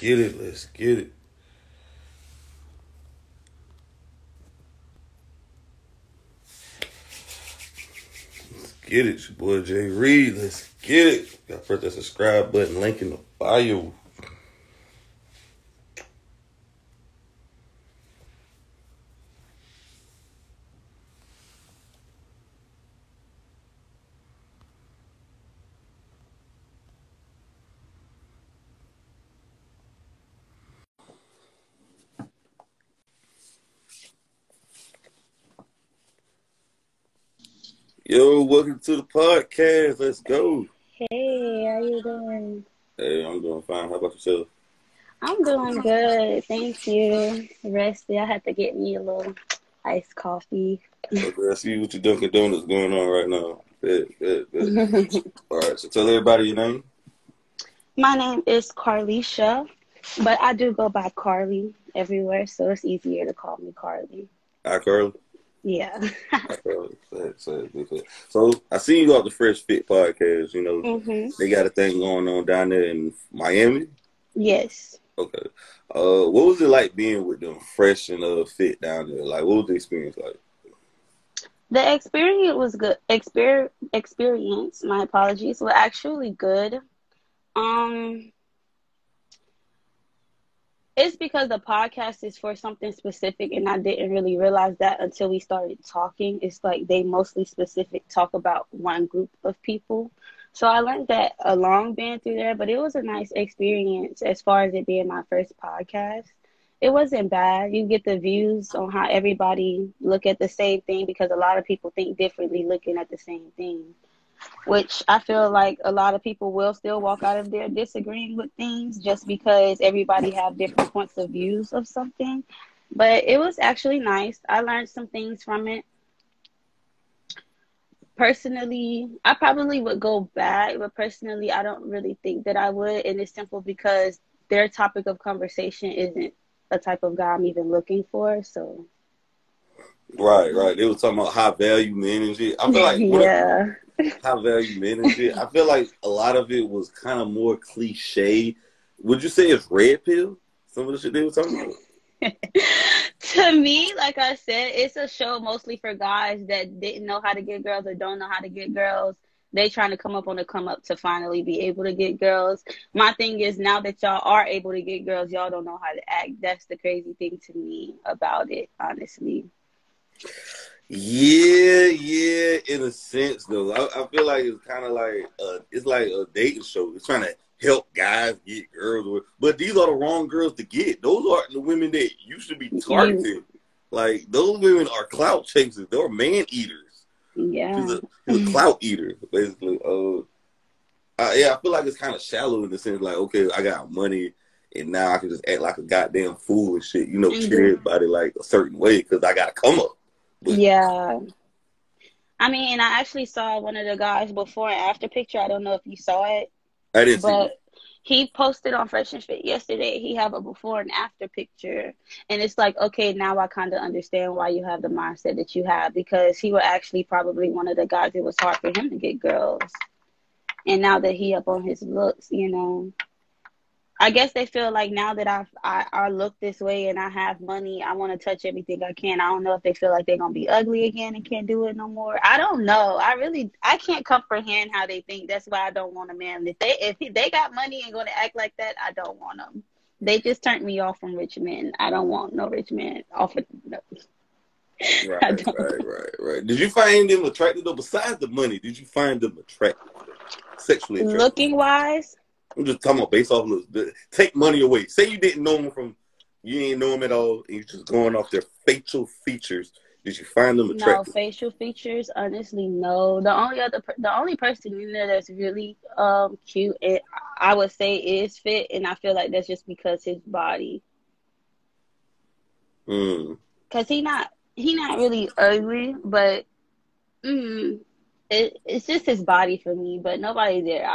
get it. Let's get it. Let's get it. It's your boy Jay Reed. Let's get it. Got to press that subscribe button. Link in the bio. Yo, welcome to the podcast. Let's go. Hey, how you doing? Hey, I'm doing fine. How about yourself? I'm doing good, thank you. Rested. I had to get me a little iced coffee. Okay, I see what your Dunkin' Donuts going on right now. Bet. All right, so tell everybody your name. My name is Carlisha, but I do go by Carly everywhere, so it's easier to call me Carly. Hi, Carly. Yeah. Hi, Carly. So I see you got the Fresh Fit podcast. You know, they got a thing going on down there in Miami. Yes. Okay. What was it like being with them Fresh and Fit down there? Like, what was the experience like? The experience was good. Experience, my apologies, were actually good. It's because the podcast is for something specific, and I didn't really realize that until we started talking. It's like they mostly specific talk about one group of people. So I learned that along being through there, but it was a nice experience as far as it being my first podcast. It wasn't bad. You get the views on how everybody look at the same thing because a lot of people think differently looking at the same thing, which I feel like a lot of people will still walk out of there disagreeing with things just because everybody have different points of views of something. But it was actually nice. I learned some things from it. Personally, I probably would go back, but personally, I don't really think that I would. And it's simple because their topic of conversation isn't a type of guy I'm even looking for. So, Right. They were talking about high value men and shit. I feel like yeah. High value men and shit. I feel like a lot of it was kind of more cliche. Would you say it's red pill? Some of the shit they were talking about. To me, like I said, it's a show mostly for guys that didn't know how to get girls or don't know how to get girls. They trying to come up on the come up to finally be able to get girls. My thing is now that y'all are able to get girls, y'all don't know how to act. That's the crazy thing to me about it, honestly. Yeah, in a sense though. I feel like it's kind of like it's like a dating show. It's trying to help guys get girls, but these are the wrong girls to get. Those aren't the women that you should be targeting. Like those women are clout chasers. They're man eaters. Yeah, he's a clout eater basically. I feel like it's kind of shallow in the sense like, okay, I got money and now I can just act like a goddamn fool and shit. You know, treat everybody like a certain way because I got to come up. Yeah. I mean, I actually saw one of the guys before and after picture. I don't know if you saw it. I didn't see it. He posted on Fresh and Fit yesterday. He have a before and after picture. And it's like, okay, now I kind of understand why you have the mindset that you have because he was actually probably one of the guys it was hard for him to get girls. And now that he up on his looks, you know, I guess they feel like now that I look this way and I have money, I want to touch everything I can. I don't know if they feel like they're going to be ugly again and can't do it no more. I don't know. I can't comprehend how they think. That's why I don't want a man. If they got money and going to act like that, I don't want them. They just turned me off from rich men. I don't want no rich man off of no. Right. Did you find them attractive though? Besides the money, did you find them attractive? Sexually attractive? Looking wise? I'm just talking about based off looks. Take money away. Say you didn't know them you didn't know them at all, and you're just going off their facial features. Did you find them attractive? No, facial features, honestly, no. The only person in there that's really cute, and I would say is Fit, and I feel like that's just because his body. Cause he not really ugly, but it's just his body for me, but nobody there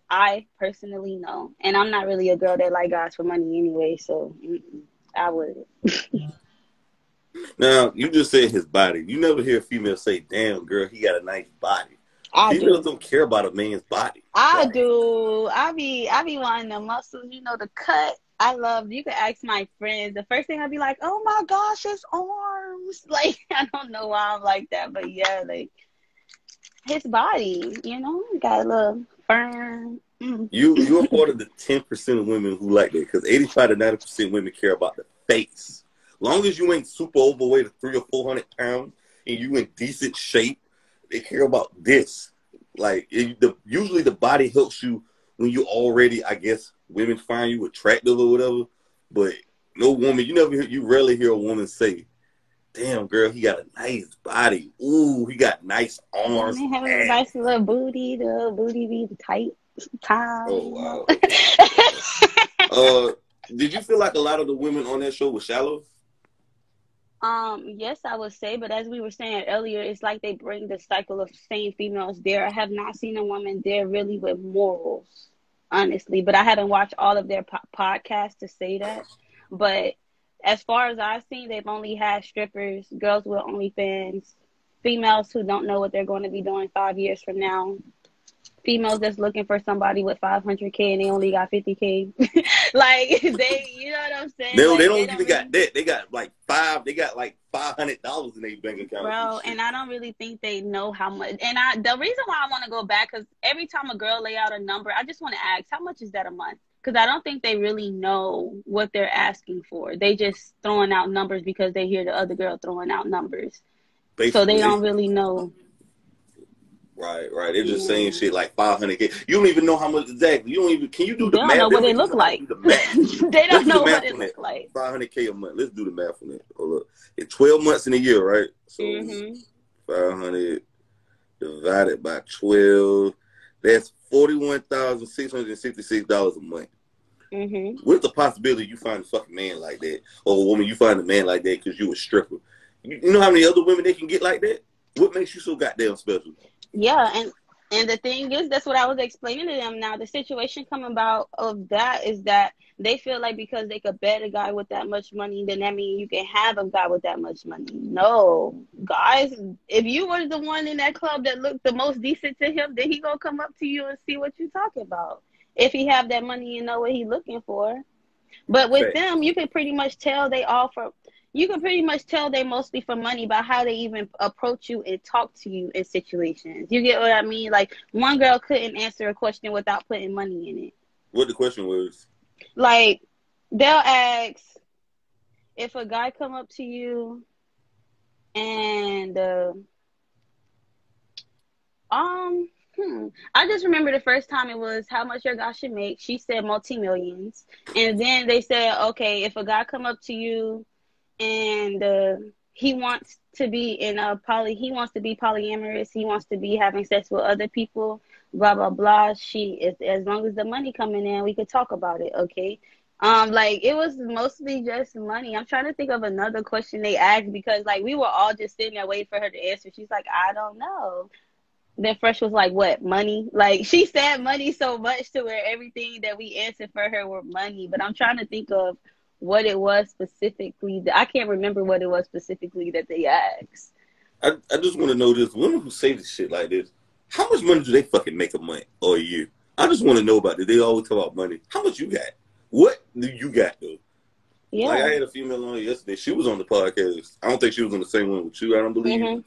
I personally know. And I'm not really a girl that like guys for money anyway, so I wouldn't. Now, you just said his body. You never hear a female say, damn, girl, he got a nice body. Females don't care about a man's body. I do. I be wanting the muscles, you know, the cut. you can ask my friends. The first thing I'd be like, oh my gosh, his arms. Like, I don't know why I'm like that, but yeah, like, his body, got a little firm. You're part of the 10% of women who like that, because 85 to 90% women care about the face. Long as you ain't super overweight of 300 or 400 pounds and you in decent shape, they care about this. Like, usually the body helps you when you already, I guess, women find you attractive or whatever. But no woman, you rarely hear a woman say, damn, girl, he got a nice body. Ooh, he got nice arms. And they have a nice little booty. The little booty be tight. Oh, wow. Did you feel like a lot of the women on that show were shallow? Yes, I would say, but as we were saying earlier, it's like they bring the cycle of same females there. I have not seen a woman there really with morals, honestly, but I haven't watched all of their podcasts to say that. But as far as I've seen, they've only had strippers, girls with OnlyFans, females who don't know what they're going to be doing 5 years from now, females that's looking for somebody with 500K and they only got 50K. Like, you know what I'm saying? They like, don't even got that. They got like $500 in their bank account. Bro, and I don't really think they know how much. And the reason why I want to go back, because every time a girl lay out a number, I just want to ask, how much is that a month? Because I don't think they really know what they're asking for. They just throwing out numbers because they hear the other girl throwing out numbers. Basically, so they don't really know. Right. They're just saying shit like 500K. You don't even know how much exactly. You don't even. Can you do the math? They don't know what it look like. They don't know what it look like. 500K a month. Let's do the math on that. Hold up. It's 12 months in a year, right? So 500 divided by 12. That's $41,666 a month. What's the possibility you find a fucking man like that, or a woman you find a man like that because you a stripper? You know how many other women they can get like that? What makes you so goddamn special? Yeah, and the thing is, that's what I was explaining to them. Now, the situation coming about of that is that they feel like because they could bet a guy with that much money, then that means you can have a guy with that much money. No, guys, if you were the one in that club that looked the most decent to him, then he gonna come up to you and see what you talking about. If he have that money and know what he looking for. But with them, you can pretty much tell they mostly for money by how they even approach you and talk to you in situations. You get what I mean? Like, one girl couldn't answer a question without putting money in it. What the question was? Like, they'll ask, if a guy come up to you and I just remember the first time it was how much your guy should make. She said multi-millions. And then they said, okay, if a guy come up to you and he wants to be polyamorous, he wants to be having sex with other people, blah blah blah. As long as the money coming in, we could talk about it, okay? Like, it was mostly just money. I'm trying to think of another question they asked, because like we were all just sitting there waiting for her to answer. She's like, I don't know. Then Fresh was like, what, money? Like, she said money so much to where everything that we answered for her were money. But I'm trying to think of what it was specifically. I can't remember what it was specifically that they asked. I just want to know this. Women who say this shit like this, how much money do they fucking make a month or a year? I just want to know about it. They always talk about money. How much you got? What do you got, though? Yeah. Like, I had a female on yesterday. She was on the podcast. I don't think she was on the same one with you. I don't believe.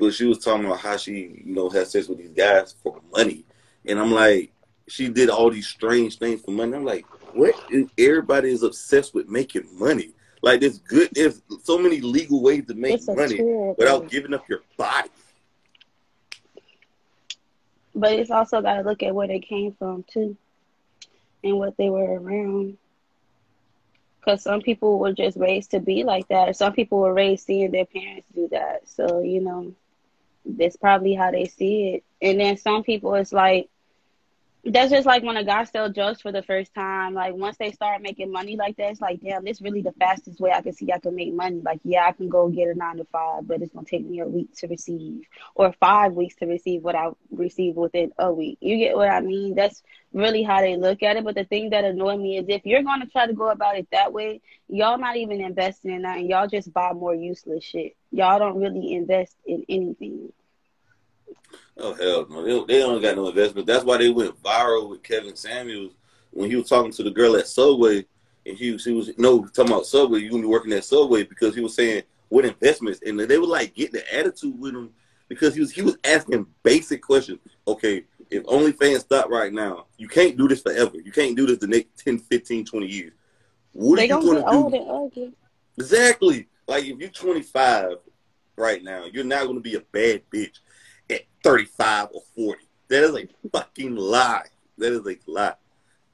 But she was talking about how she, had sex with these guys for money. And I'm like, she did all these strange things for money. I'm like, what? Everybody is obsessed with making money. Like, there's so many legal ways to make money without giving up your body. But it's also got to look at where they came from, too. And what they were around. Because some people were just raised to be like that. Or some people were raised seeing their parents do that. So, that's probably how they see it. And then some people, it's like, that's just like when a guy sells drugs for the first time. Like, once they start making money like that, it's like, damn, this really the fastest way I can see I can make money. Like, yeah, I can go get a 9 to 5, but it's going to take me a week to receive, or 5 weeks to receive what I receive within a week. You get what I mean? That's really how they look at it. But the thing that annoyed me is, if you're going to try to go about it that way, y'all not even investing in that, and y'all just buy more useless shit. Y'all don't really invest in anything. Oh, hell no. They don't got no investment. That's why they went viral with Kevin Samuels when he was talking to the girl at Subway, and she was no talking about Subway. You gonna be working at Subway because he was saying what investments, and they would like get the attitude with him because he was asking basic questions. Okay, if OnlyFans stop right now, you can't do this forever. You can't do this the next 10, 15, 20 years. What are They you gonna going get to old do? and ugly. Exactly. Like if you're 25 right now, you're not going to be a bad bitch at 35 or 40. That is a fucking lie. That is a lie.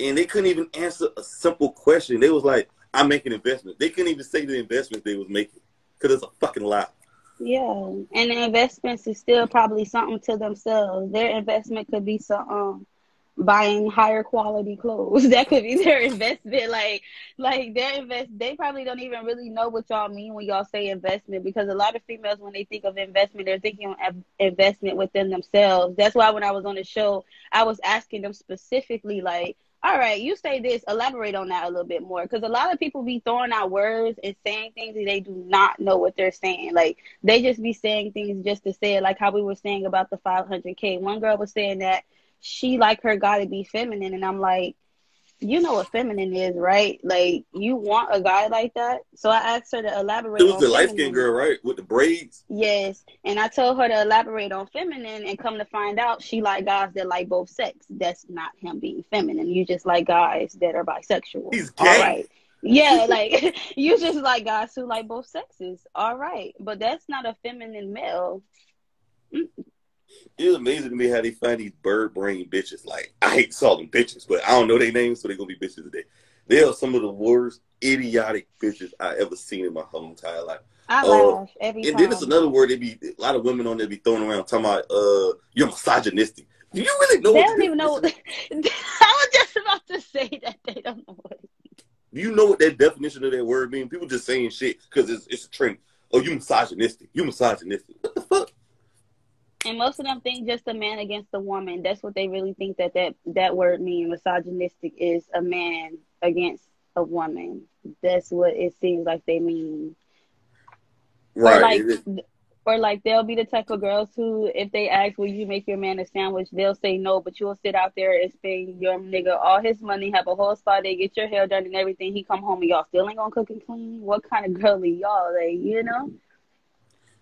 And they couldn't even answer a simple question. They was like, I'm making investments. They couldn't even say the investments they was making because it's a fucking lie. Yeah, and the investments is still probably something to themselves. Their investment could be some buying higher quality clothes. That could be their investment. Like their they probably don't even really know what y'all mean when y'all say investment, because a lot of females, when they think of investment, they're thinking of investment within themselves. That's why when I was on the show, I was asking them specifically, like, all right, you say this, elaborate on that a little bit more. Because a lot of people be throwing out words and saying things and they do not know what they're saying. Like, they just be saying things just to say it, like how we were saying about the 500K. One girl was saying that she like her guy to be feminine, and I'm like, you know what feminine is, right? Like, you want a guy like that. So I asked her to It elaborate was on the light skinned feminine. girl, right? With the braids. Yes, and I told her to elaborate on feminine, and come to find out, she like guys that like both sex. That's not him being feminine. You just like guys that are bisexual. He's All gay. right. Yeah, like you just like guys who like both sexes. All right, but that's not a feminine male. It's amazing to me how they find these bird brain bitches. Like, I hate to call them bitches, but I don't know their names, so they're going to be bitches today. They are some of the worst idiotic bitches I ever seen in my whole entire life. I Uh, laugh every and then it's time. another word they be, a lot of women on there be throwing around talking about, you're misogynistic. Do you really know They what the don't even know. definition is? I was just about to say that they don't know what. Do you know what that definition of that word means? People just saying shit because it's a trend. Oh, you misogynistic. You misogynistic. What the fuck? And most of them think just a man against a woman. That's what they really think that word means. Misogynistic is a man against a woman. That's what it seems like they mean. Or Right. like, or like they'll be the type of girls who, if they ask, will you make your man a sandwich, they'll say no, but you'll sit out there and spend your nigga all his money, have a whole spa day, get your hair done and everything. He come home and y'all still ain't gonna cook and clean. What kind of girl are y'all? Like, you know?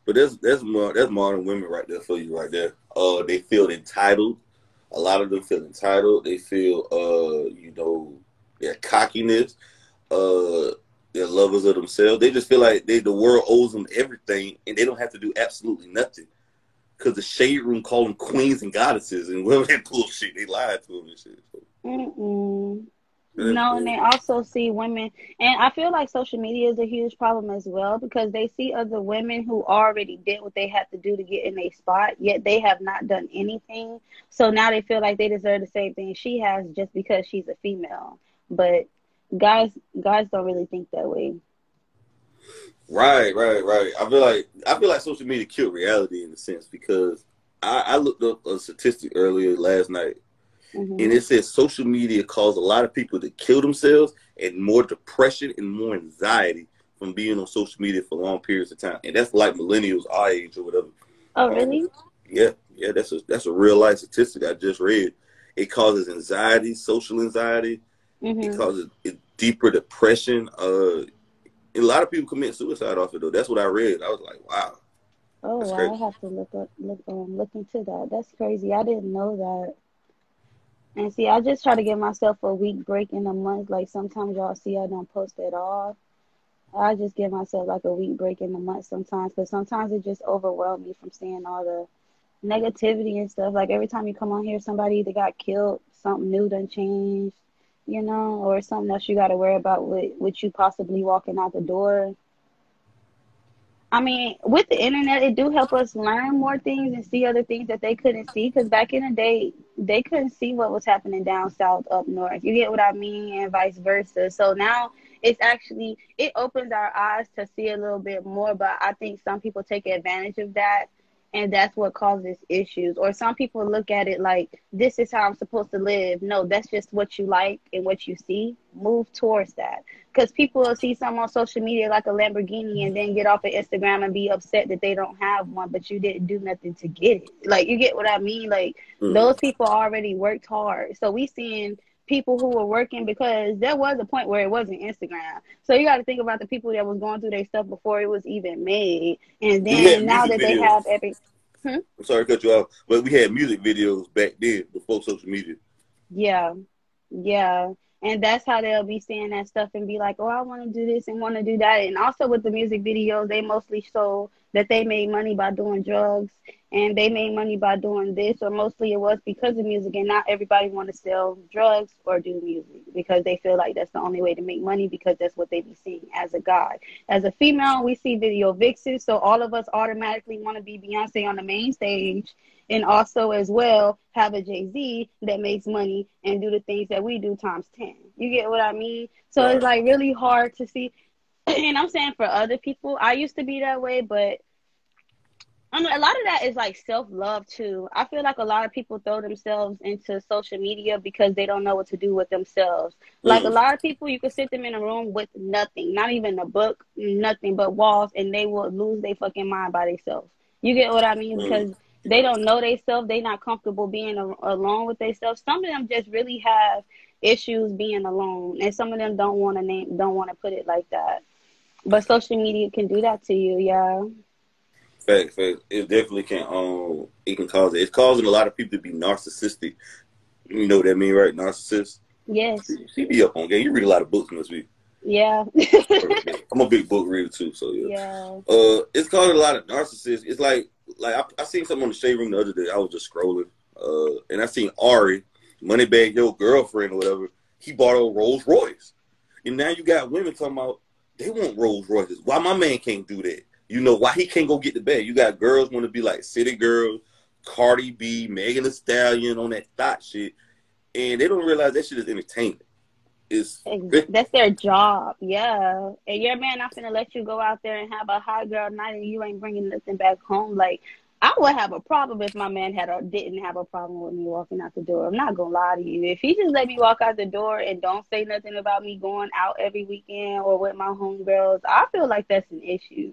But that's modern women right there for you right there. They feel entitled. A lot of them feel entitled. They feel their cockiness. They're lovers of themselves. They just feel like the world owes them everything, and they don't have to do absolutely nothing. Because the shade room call them queens and goddesses, and whatever that bullshit, they lied to them and shit. So, Mm-mm. that's No, and crazy. they also see women, and I feel like social media is a huge problem as well, because they see other women who already did what they had to do to get in a spot, yet they have not done anything. So now they feel like they deserve the same thing she has just because she's a female. But guys don't really think that way. Right. I feel like social media killed reality in a sense because I looked up a statistic earlier last night. And Hmm. it says social media caused a lot of people to kill themselves and more depression and more anxiety from being on social media for long periods of time. And that's like millennials our age or whatever. Oh, Um, really? yeah, that's a real life statistic I just read. It causes anxiety, social anxiety. It Hmm. causes deeper depression. And a lot of people commit suicide off it though. That's what I read. I was like, wow, Oh, that's wow, crazy. I have to look into that. That's crazy. I didn't know that. And see, I just try to give myself a week break in a month. Like sometimes y'all see I don't post at all. I just give myself like a week break in a month sometimes, because sometimes it just overwhelms me from seeing all the negativity and stuff. Like every time you come on here, somebody either got killed, something new done changed, or something else you got to worry about with you possibly walking out the door. I mean, with the internet, it do help us learn more things and see other things that they couldn't see. Because back in the day, they couldn't see what was happening down south, up north. You get what I mean, and vice versa. So now it opens our eyes to see a little bit more. But I think some people take advantage of that, and that's what causes issues. Or some people look at it like, this is how I'm supposed to live. No, that's just what you like and what you see. Move towards that, because people will see something on social media like a Lamborghini and then get off of Instagram and be upset that they don't have one, but you didn't do nothing to get it. Like, you get what I mean? Like, Mm. those people already worked hard. So we seeing people who were working, because there was a point where it wasn't Instagram. So you got to think about the people that was going through their stuff before it was even made. And We had then now music that they videos. have every... I'm sorry to cut you off, but we had music videos back then before social media. Yeah. Yeah. And that's how they'll be seeing that stuff and be like, oh, I want to do this and want to do that. And also with the music videos, they mostly show that they made money by doing drugs and they made money by doing this, or mostly it was because of music. And not everybody want to sell drugs or do music because they feel like that's the only way to make money, because that's what they be seeing as a guy. As a female, we see video vixens, so all of us automatically want to be Beyonce on the main stage, and also as well have a Jay-Z that makes money and do the things that we do times 10. You get what I mean? So Right. it's like really hard to see. And I'm saying for other people, I used to be that way, but I mean, a lot of that is like self-love too. I feel like a lot of people throw themselves into social media because they don't know what to do with themselves. Like a Mm. lot of people, you could sit them in a room with nothing, not even a book, nothing but walls, and they will lose their fucking mind by themselves. You get what I mean? Mm. Because they don't know themselves. They not comfortable being alone with themselves. Some of them just really have issues being alone, and some of them don't want to put it like that. But social media can do that to you, yeah. Fact. It definitely can. It can cause it. It's causing a lot of people to be narcissistic. You know what that mean, right? Narcissist. Yes. She be up on game. You read a lot of books, must be. Yeah. I'm a big book reader too, so yeah. Yeah. It's causing a lot of narcissists. It's like I seen something on the shade room the other day. I was just scrolling, and I seen Ari, Moneybag Yo girlfriend or whatever. He bought a Rolls Royce, and now you got women talking about they want Rolls Royces. Why my man can't do that? You know why he can't go get the bag? You got girls want to be like City Girls, Cardi B, Megan Thee Stallion on that thought shit, and they don't realize that shit is entertainment. It's That's their job. Yeah. And your man not gonna let you go out there and have a high girl night and you ain't bringing nothing back home. Like, I would have a problem if my man didn't have a problem with me walking out the door. I'm not gonna lie to you. If he just let me walk out the door and don't say nothing about me going out every weekend or with my homegirls, I feel like that's an issue.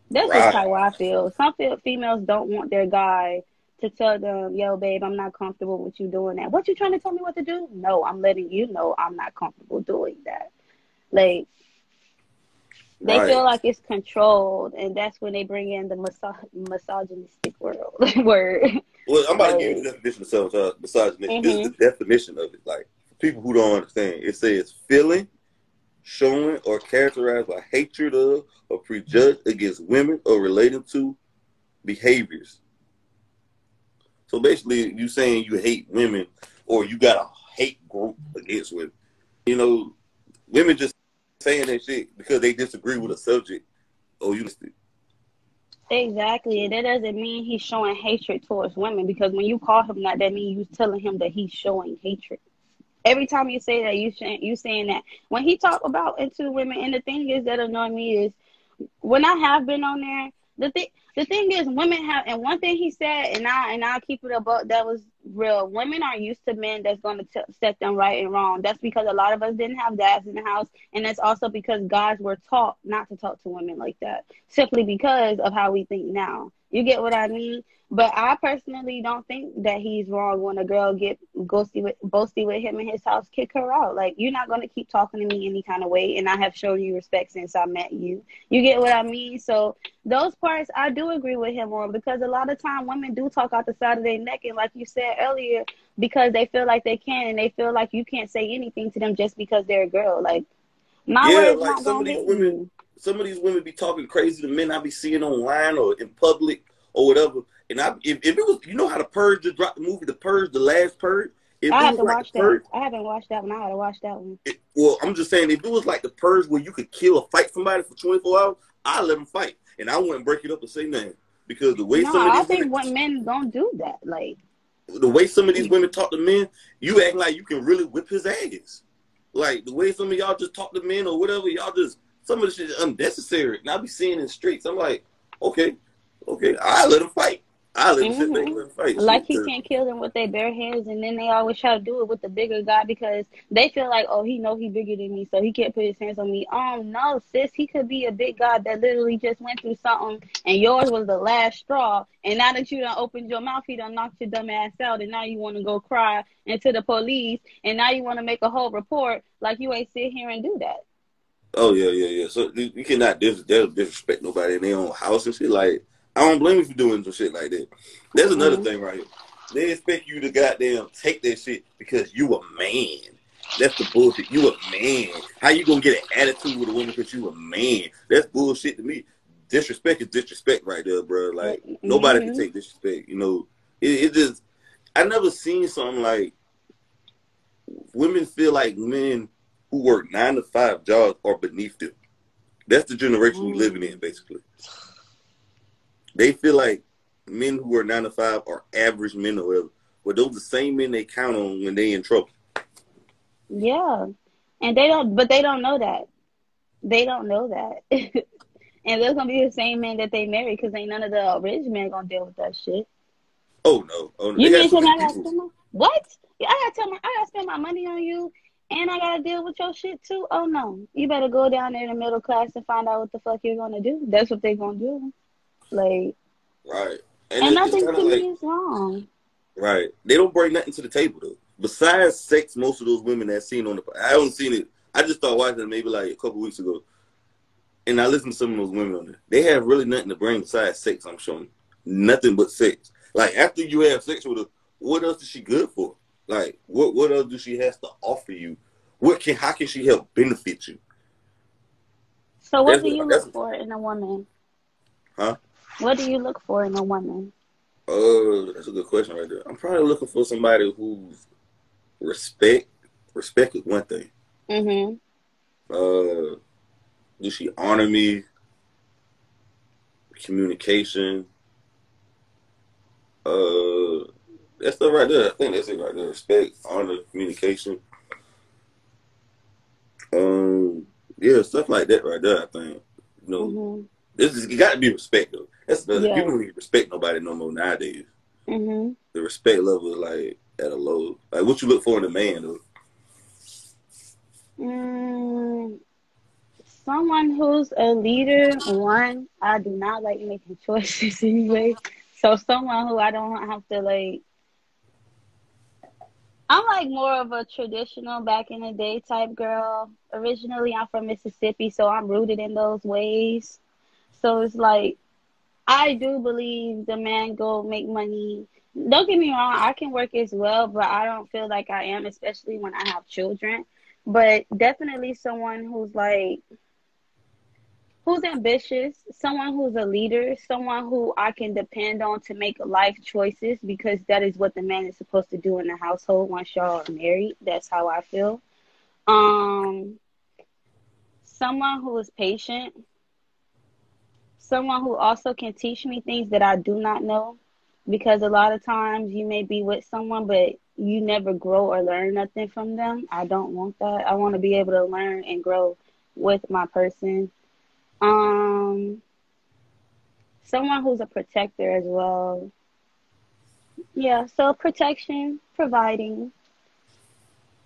That's just right. how I feel. Some females don't want their guy to tell them, yo, babe, I'm not comfortable with you doing that. What, you trying to tell me what to do? No, I'm letting you know I'm not comfortable doing that. Like, they Right. feel like it's controlled, and that's when they bring in the misogynistic world word. Well, I'm about to give you Like, the definition of misogynistic. This is the mm-hmm. definition of it. Like, for people who don't understand, it says feeling, showing, or characterized by hatred of or prejudge against women or relating to behaviors. So basically, you saying you hate women or you got a hate group against women. You know, women just saying that shit because they disagree with a subject. Oh, you Exactly, and that doesn't mean he's showing hatred towards women, because when you call him that means you telling him that he's showing hatred. Every time you say that, you saying that. When he talk about into women, and the thing is that annoy me is when I have been on there, the thing is women have, and one thing he said, and I'll keep it above, that was real. Women are used to men that's going to set them right and wrong. That's because a lot of us didn't have dads in the house, and that's also because guys were taught not to talk to women like that, simply because of how we think now. You get what I mean? But I personally don't think that he's wrong when a girl get boasty with him in his house, kick her out. Like, you're not going to keep talking to me any kind of way, and I have shown you respect since I met you. You get what I mean? So those parts I do agree with him on, because a lot of time women do talk out the side of their neck, and like you said earlier, because they feel like they can, and they feel like you can't say anything to them just because they're a girl. Like, my yeah, word's like not some of going to these hit women, you. be talking crazy to men I be seeing online or in public or whatever. And if it was, you know how the Purge just dropped the movie, The Purge, the last Purge. If I it have was to like the watch that. Purge, I haven't watched that one. I had to watch that one. well, I'm just saying, if it was like the Purge where you could kill or fight somebody for 24 hours, I'd let them fight, and I wouldn't break it up and say nothing, because the way No, some of I these think women, what men don't do that. Like, the way some of these women talk to men, you act like you can really whip his ass. Like the way some of y'all just talk to men or whatever, y'all just, some of the shit is unnecessary. And I be seeing in the streets, I'm like, okay, I let them fight. I let them sit back and Hmm. let them fight. Like Shit, he 'cause- can't kill them with their bare hands, and then they always try to do it with the bigger guy because they feel like, oh, he know he bigger than me, so he can't put his hands on me. Oh no, sis, he could be a big guy that literally just went through something, and yours was the last straw. And now that you done opened your mouth, he done knocked your dumb ass out, and now you want to go cry into the police, and now you want to make a whole report like you ain't sit here and do that. oh yeah, yeah, yeah. So you cannot disrespect nobody in their own house and shit. Like I don't blame you for doing some shit like that. There's another Mm-mm. thing right here. They expect you to goddamn take that shit because you a man. That's the bullshit. You a man. How you gonna get an attitude with a woman because you a man? That's bullshit to me. Disrespect is disrespect right there, bro. Like nobody can Mm-hmm. take disrespect. You know, it just I never seen something like women feel like men who work 9 to 5 jobs are beneath them. That's the generation we living in, basically. They feel like men who are 9 to 5 are average men or whatever. But those are the same men they count on when they in trouble. Yeah, and they don't know that. They don't know that. And they're gonna be the same men that they marry because ain't none of the rich men gonna deal with that shit. Oh no, oh no, they You got mean too tell me many I gotta people. spend my what? Yeah, I gotta spend my money on you, and I gotta deal with your shit too. Oh no, you better go down there in the middle class and find out what the fuck you're gonna do. That's what they're gonna do. Like, Right, and and it's nothing kind to of like me is wrong. right. They don't bring nothing to the table though. Besides sex, most of those women that seen on the I haven't seen it. I just started watching it maybe like a couple weeks ago, and I listened to some of those women on there. They have really nothing to bring besides sex. I'm showing nothing but sex. Like after you have sex with her, what else is she good for? Like what else do she has to offer you? How can she help benefit you? So, what That's do you what look that's for in a woman? huh? What do you look for in a woman? That's a good question right there. I'm probably looking for somebody who's respect. Respect is one thing. Mm-hmm. Uh, does she honor me? Communication. That stuff right there. I think that's it right there. Respect, honor, communication. Yeah, stuff like that right there. I think you know Mm-hmm. this is you got to be respect though. That's the Yeah. people don't even respect nobody no more nowadays. Mm-hmm. The respect level is like at a low. Like what you look for in a man though. Mm, someone who's a leader, one, I do not like making choices anyway. So someone who I don't have to like I'm like more of a traditional back in the day type girl. Originally I'm from Mississippi, so I'm rooted in those ways. So it's like I do believe the man go make money. Don't get me wrong, I can work as well, but I don't feel like I am, especially when I have children. But definitely someone who's ambitious, someone who's a leader, someone who I can depend on to make life choices because that is what the man is supposed to do in the household once y'all are married. That's how I feel. Um, someone who is patient, someone who also can teach me things that I do not know because a lot of times you may be with someone but you never grow or learn nothing from them. I don't want that. I want to be able to learn and grow with my person. Um, someone who's a protector as well. Yeah, so protection, providing,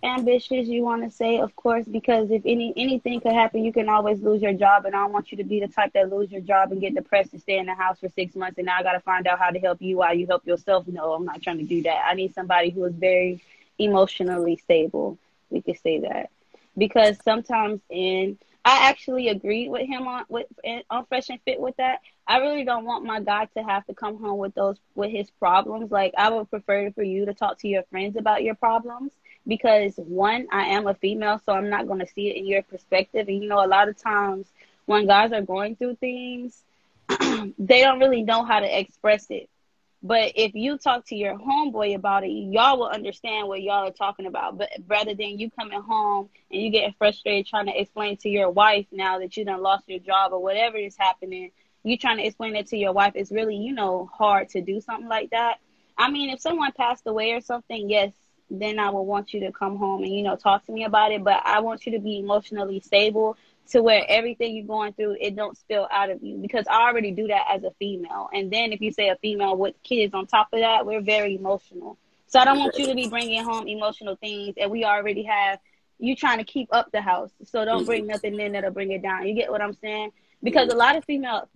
ambitious, you want to say, of course, because if anything could happen, you can always lose your job, and I don't want you to be the type that lose your job and get depressed and stay in the house for 6 months, and now I got to find out how to help you while you help yourself. No, I'm not trying to do that. I need somebody who is very emotionally stable. We could say that because sometimes in I actually agreed with him on Fresh and Fit with that. I really don't want my guy to have to come home with his problems. Like I would prefer for you to talk to your friends about your problems because one, I am a female, so I'm not going to see it in your perspective. And you know, a lot of times when guys are going through things, they don't really know how to express it. But if you talk to your homeboy about it, y'all will understand what y'all are talking about. But rather than you coming home and you getting frustrated trying to explain to your wife now that you done lost your job or whatever is happening, you trying to explain it to your wife, it's really, hard to do something like that. I mean, if someone passed away or something, yes, then I will want you to come home and, talk to me about it. But I want you to be emotionally stable to where everything you're going through, it don't spill out of you, because I already do that as a female. And then if you say a female with kids on top of that, we're very emotional. So I don't want you to be bringing home emotional things, and we already have you trying to keep up the house. So don't bring nothing in that'll bring it down. You get what I'm saying? Because a lot of females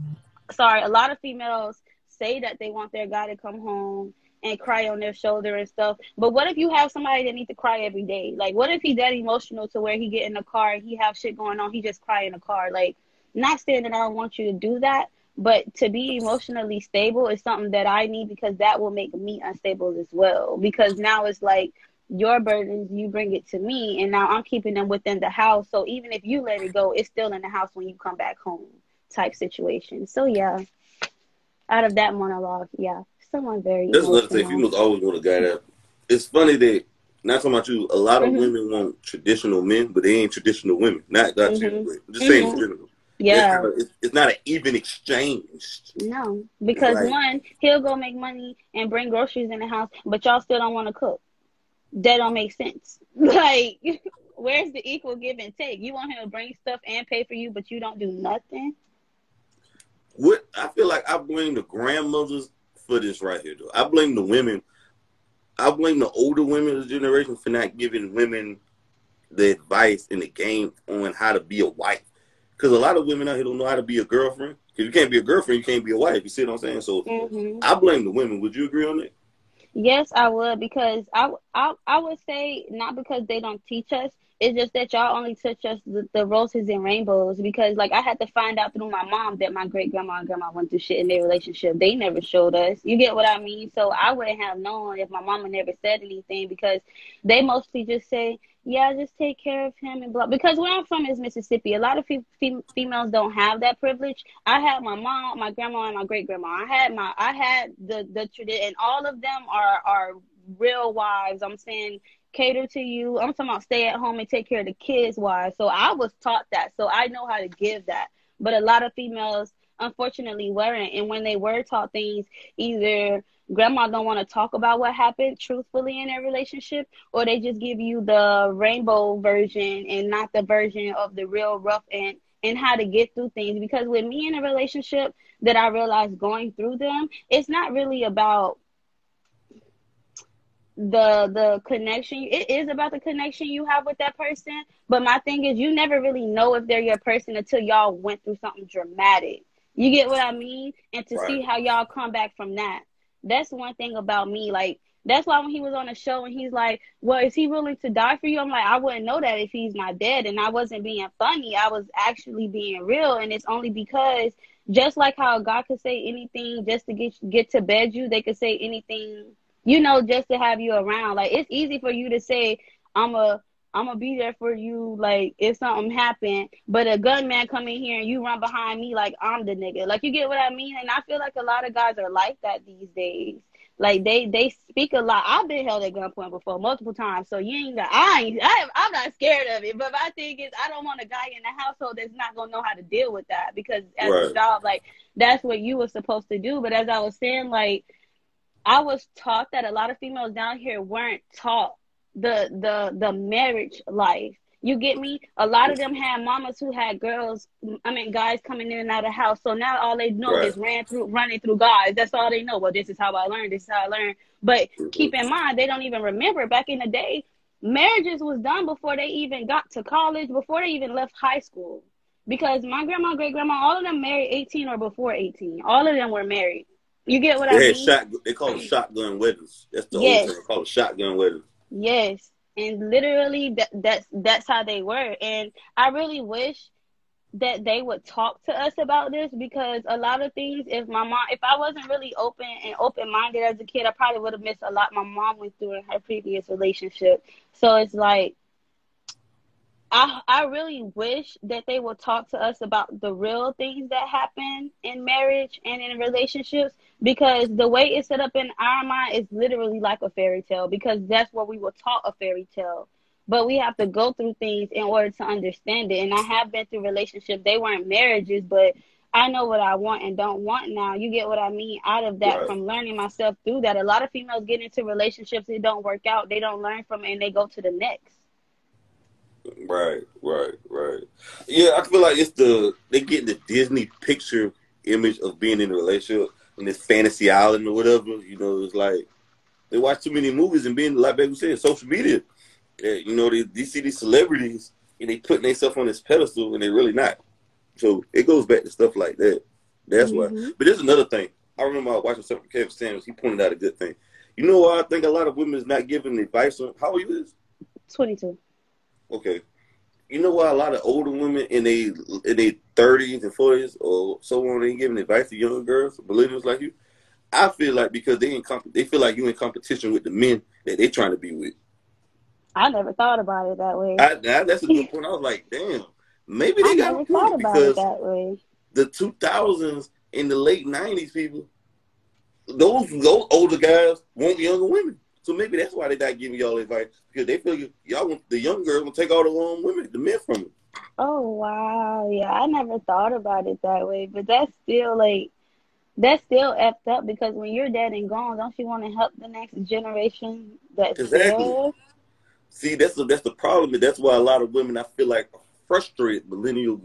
say that they want their guy to come home and cry on their shoulder and stuff. But what if you have somebody that needs to cry every day? Like, what if he's that emotional to where he get in the car and he have shit going on, he just cry in the car? Like, not saying that I don't want you to do that, but to be emotionally stable is something that I need, because that will make me unstable as well. Because now it's like your burdens, you bring it to me, and now I'm keeping them within the house. So even if you let it go, it's still in the house when you come back home type situation. So yeah, out of that monologue, yeah, someone very That's another thing. emotional. Females always want a guy that. It's funny that, not talking about you, a lot of Mm-hmm. women want traditional men, but they ain't traditional women. Not you, but I'm just saying in general. Yeah. It's not an even exchange. No, It's because like, one, he'll go make money and bring groceries in the house, but y'all still don't want to cook. That don't make sense. Like, where's the equal give and take? You want him to bring stuff and pay for you, but you don't do nothing? what I feel like I blame the grandmothers for this right here, though. I blame the women. I blame the older women of the generation for not giving women the advice in the game on how to be a wife. Because a lot of women out here don't know how to be a girlfriend. Because you can't be a girlfriend, you can't be a wife. You see what I'm saying? So I blame the women. Would you agree on that? Yes, I would, because I would say not because they don't teach us. It's just that y'all only teach us the roses and rainbows. Because like I had to find out through my mom that my great grandma and grandma went through shit in their relationship. They never showed us. You get what I mean? So I wouldn't have known if my mama never said anything, because they mostly just say, yeah, just take care of him and blah. Because where I'm from is Mississippi. A lot of females don't have that privilege. I had my mom, my grandma, and my great grandma. I had the tradition, and all of them are real wives. I'm saying cater to you. I'm talking about stay at home and take care of the kids wives. So I was taught that, so I know how to give that. But a lot of females, unfortunately, weren't. And when they were taught things, either grandma don't want to talk about what happened truthfully in their relationship, or they just give you the rainbow version and not the version of the real rough and how to get through things. Because with me in a relationship, that I realized going through them, it's not really about the connection. It is about the connection you have with that person, but my thing is, you never really know if they're your person until y'all went through something dramatic. You get what I mean? And to Right. see how y'all come back from that. That's one thing about me. Like, that's why when he was on the show and he's like, well, is he willing to die for you? I'm like, I wouldn't know that if he's not dead. And I wasn't being funny. I was actually being real. And it's only because, just like how God could say anything just to get to bed you, they could say anything, just to have you around. Like, it's easy for you to say, I'm gonna be there for you, like, if something happened, but a gunman come in here and you run behind me like I'm the nigga. Like, you get what I mean? And I feel like a lot of guys are like that these days. Like, they speak a lot. I've been held at gunpoint before multiple times, so you ain't got, I'm not scared of it. But my thing is, I don't want a guy in the household that's not gonna know how to deal with that, because as a Right. job, like, that's what you were supposed to do. But as I was saying, like, I was taught that a lot of females down here weren't taught the marriage life. You get me? A lot of them had mamas who had guys coming in and out of the house. So now all they know Right. is running through guys. That's all they know. Well, this is how I learned. This is how I learned. But keep in mind, they don't even remember back in the day, marriages was done before they even got to college, before they even left high school. Because my grandma, great grandma, all of them married 18 or before 18. All of them were married. You get what I They had mean? they call them shotgun weddings. That's the old Yes. term. They call it shotgun weddings. Yes. And literally that's how they were. And I really wish that they would talk to us about this, because a lot of things, if I wasn't really open minded as a kid, I probably would have missed a lot my mom went through in her previous relationship. So it's like, I really wish that they would talk to us about the real things that happen in marriage and in relationships, because the way it's set up in our mind is literally like a fairy tale, because that's what we were taught, a fairy tale. But we have to go through things in order to understand it. And I have been through relationships. They weren't marriages, but I know what I want and don't want now. You get what I mean? Out of that, Right. from learning myself through that, a lot of females get into relationships, it don't work out. They don't learn from it and they go to the next. Right. Yeah, I feel like they get the Disney picture image of being in a relationship in this fantasy island or whatever. You know, it's like they watch too many movies and being like baby said, social media. Yeah, you know, they see these celebrities and they putting themselves on this pedestal and they're really not. So it goes back to stuff like that. That's why. Hmm. But there's another thing. I remember I was watching something from Kevin Samuels. He pointed out a good thing. You know why I think a lot of women is not giving advice on how old you is? 22. Okay. You know why a lot of older women in their 30s and 40s or so on ain't giving advice to younger girls, millennials like you? I feel like because they feel like you in competition with the men that they trying to be with. I never thought about it that way. That's a good point. I was like, damn, maybe I they got a never thought point about it because that way. the 2000s and the late 90s people, those older guys want younger women. So maybe that's why they not giving y'all advice because they feel y'all want the young girls will take all the wrong women, the men from them. Oh wow, yeah, I never thought about it that way. But that's still like that's still effed up because when you're dead and gone, don't you want to help the next generation that's Exactly. there? See, that's the problem. And that's why a lot of women I feel like are frustrated. Millennials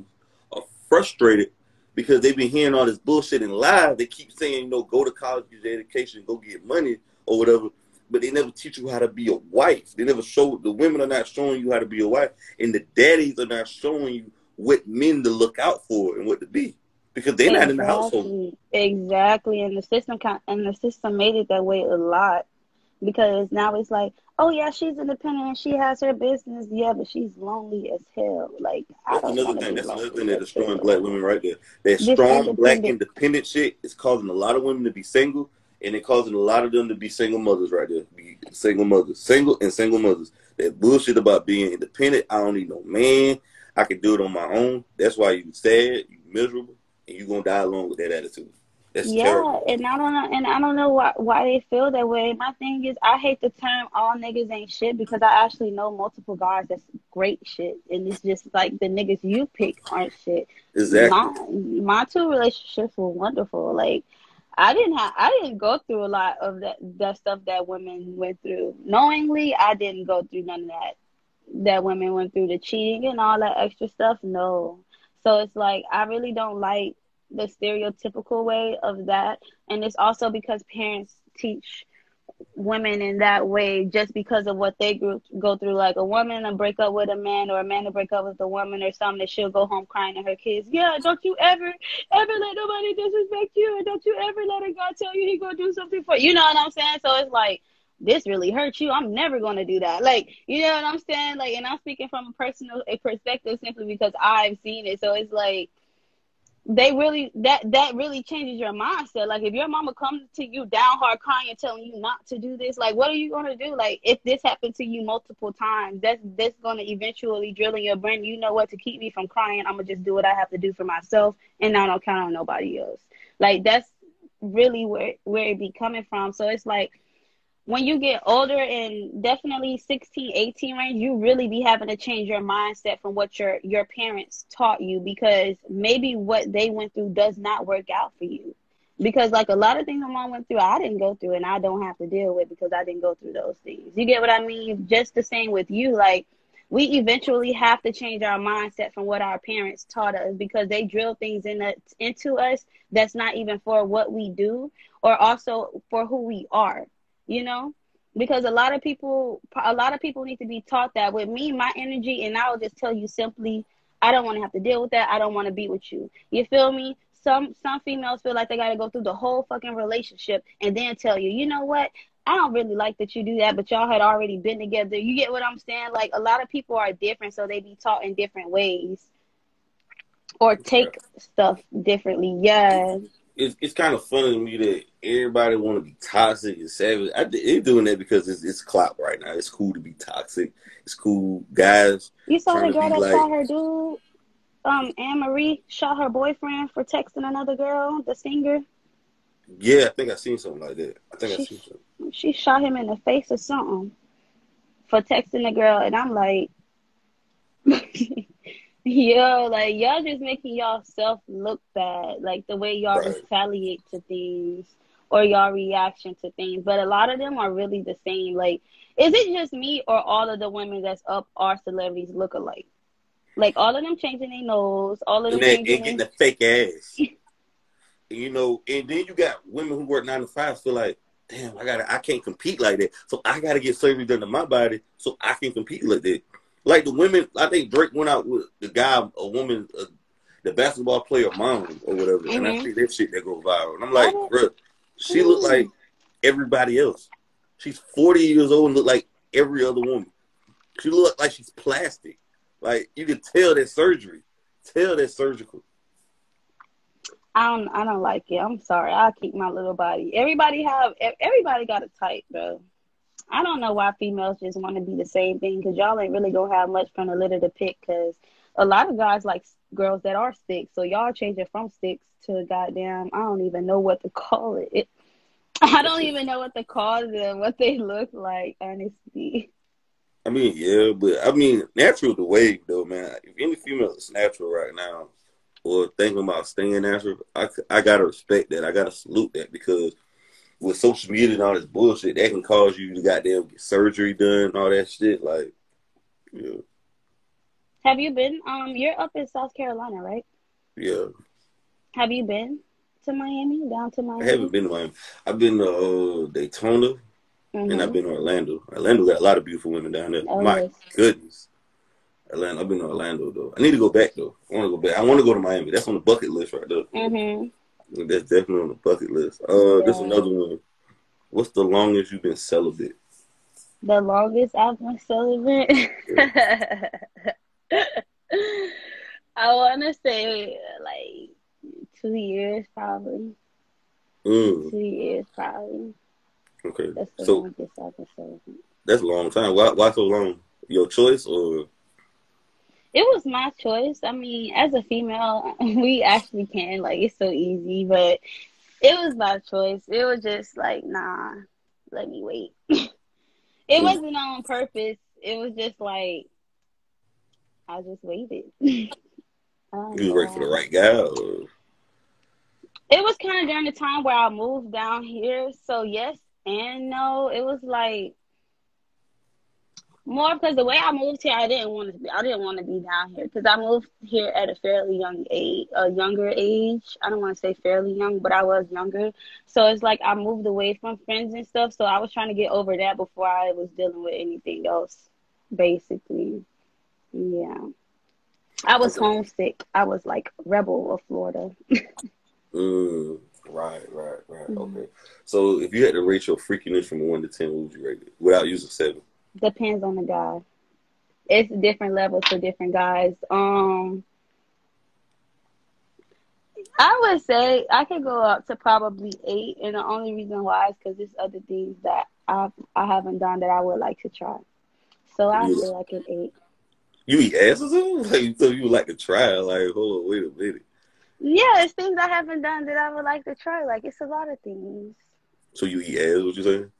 are frustrated because they've been hearing all this bullshit and lies. They keep saying, you know, go to college, get your education, go get money or whatever. But they never teach you how to be a wife. They never show the women are not showing you how to be a wife, and the daddies are not showing you what men to look out for and what to be because they're not in the household. Exactly, exactly. And the system made it that way a lot because now it's like, oh yeah, she's independent and she has her business. Yeah, but she's lonely as hell. Like I That's don't another want to thing. be That's another thing lonely that's as destroying black hell. women right there. That This strong black independent. independent shit is causing a lot of women to be single, and it causing a lot of them to be single mothers right there. Be single mothers, single mothers. That bullshit about being independent. I don't need no man. I can do it on my own. That's why you sad, you miserable, and you gonna die alone with that attitude. That's Yeah, terrible. and I don't know why they feel that way. My thing is, I hate the term "all niggas ain't shit" because I actually know multiple guys that's great shit, and it's just like the niggas you pick aren't shit. Exactly. My two relationships were wonderful. Like I didn't go through a lot of that stuff that women went through. Knowingly, I didn't go through none of that women went through, the cheating and all that extra stuff. No. So it's like I really don't like the stereotypical way of that. And it's also because parents teach women in that way just because of what they go through. Like a woman to break up with a man or a man to break up with a woman or something, that she'll go home crying to her kids. Yeah, don't you ever let nobody disrespect you, or don't you ever let a God tell you he gonna do something for you. You know what I'm saying? So it's like, this really hurts you. I'm never gonna do that. Like, you know what I'm saying? Like, and I'm speaking from a perspective simply because I've seen it. So it's like they really that really changes your mindset. Like if your mama comes to you down hard crying and telling you not to do this, like what are you gonna do? Like if this happened to you multiple times, that's gonna eventually drill in your brain. You know what? To keep me from crying, I'm gonna just do what I have to do for myself, and I don't count on nobody else. Like that's really where it be coming from. So it's like when you get older and definitely 16, 18 range, you really be having to change your mindset from what your parents taught you, because maybe what they went through does not work out for you. Because like a lot of things my mom went through, I didn't go through, and I don't have to deal with because I didn't go through those things. You get what I mean? Just the same with you. Like we eventually have to change our mindset from what our parents taught us, because they drill things into us that's not even for what we do or also for who we are, you know, because a lot of people need to be taught that. With me, my energy, and I will just tell you simply, I don't want to have to deal with that. I don't want to be with you. You feel me? Some females feel like they got to go through the whole fucking relationship and then tell you, you know what, I don't really like that you do that, but y'all had already been together. You get what I'm saying? Like a lot of people are different, so they be taught in different ways or take stuff differently. Yeah. It's kind of funny to me that everybody want to be toxic and savage. They're doing that because it's clout right now. It's cool to be toxic. It's cool, guys You saw trying the to girl be that like, shot her dude? Anne Marie shot her boyfriend for texting another girl, the singer. yeah, I think I seen something like that. I think I She seen something. she shot him in the face or something for texting the girl, and I'm like, Yo, like y'all just making y'all self look bad, like the way y'all Right. retaliate to things or y'all reaction to things. But a lot of them are really the same. Like, is it just me or all of the women that's up are celebrities look alike? Like all of them changing their nose, all of And them that changing and their getting a fake ass. You know, and then you got women who work 9 to 5 feel like, damn, I can't compete like that. So I gotta get surgery done to my body so I can compete like that. Like the women, I think Drake went out with the guy, a woman, the basketball player mom or whatever, and I mm-hmm. see that shit that go viral. And I'm I like, don't, bro, she look mm, like everybody else. She's 40 years old and look like every other woman. She look like she's plastic. Like you can tell that surgery, tell that surgical. I don't like it. I'm sorry. I'll keep my little body. Everybody got a type, bro. I don't know why females just want to be the same thing because y'all ain't really gonna have much from the litter to pick because a lot of guys like girls that are sticks. So y'all changing from sticks to goddamn, I don't even know what to call it. I don't even know what to call them, what they look like, honestly. I mean, yeah, but I mean, natural the wave though, man. If any female is natural right now or thinking about staying natural, I gotta respect that. I gotta salute that because with social media and all this bullshit, that can cause you to goddamn get surgery done and all that shit. Like, yeah, Have you been? You're up in South Carolina, right? yeah. Have you been to Miami? Down to I haven't Miami? been to Miami. I've been to Daytona and I've Mm-hmm. been to Orlando. Orlando got a lot of beautiful women down there. Oh My yes. goodness. Atlanta. I've been to Orlando though. I need to go back though. I want to go back. I want to go to Miami. That's on the bucket list right there. Mm-hmm. That's definitely on the bucket list. This is Yeah. another one. What's the longest you've been celibate? The longest I've been celibate. Yeah. I want to say like 2 years, probably. Mm, 2 years, probably. okay. That's the So longest I've been celibate. that's a long time. Why so long? Your choice or It was my choice. I mean, as a female, we actually can. Like, it's so easy, but it was my choice. It was just like, nah, let me wait. It so you, wasn't on purpose. It was just like, I just waited. I don't you was know ready for the why. right guy? Or, It was kind of during the time where I moved down here. So, yes and no. It was like, more because the way I moved here, I didn't want to be down here because I moved here at a fairly young age, a younger age. I don't want to say fairly young, but I was younger. So it's like I moved away from friends and stuff. So I was trying to get over that before I was dealing with anything else, basically. Yeah. I was okay. homesick. I was like rebel of Florida. Mm, right. Okay. So if you had to rate your freakiness from 1 to 10, what would you rate it without using 7? Depends on the guy. It's different levels for different guys. I would say I could go up to probably 8, and the only reason why is because there's other things that I haven't done that I would like to try. So I You feel like an 8. you eat ass or something? Like so you would like to try? Like hold on, wait a minute. Yeah, it's things I haven't done that I would like to try. Like it's a lot of things. So you eat ass? What you saying?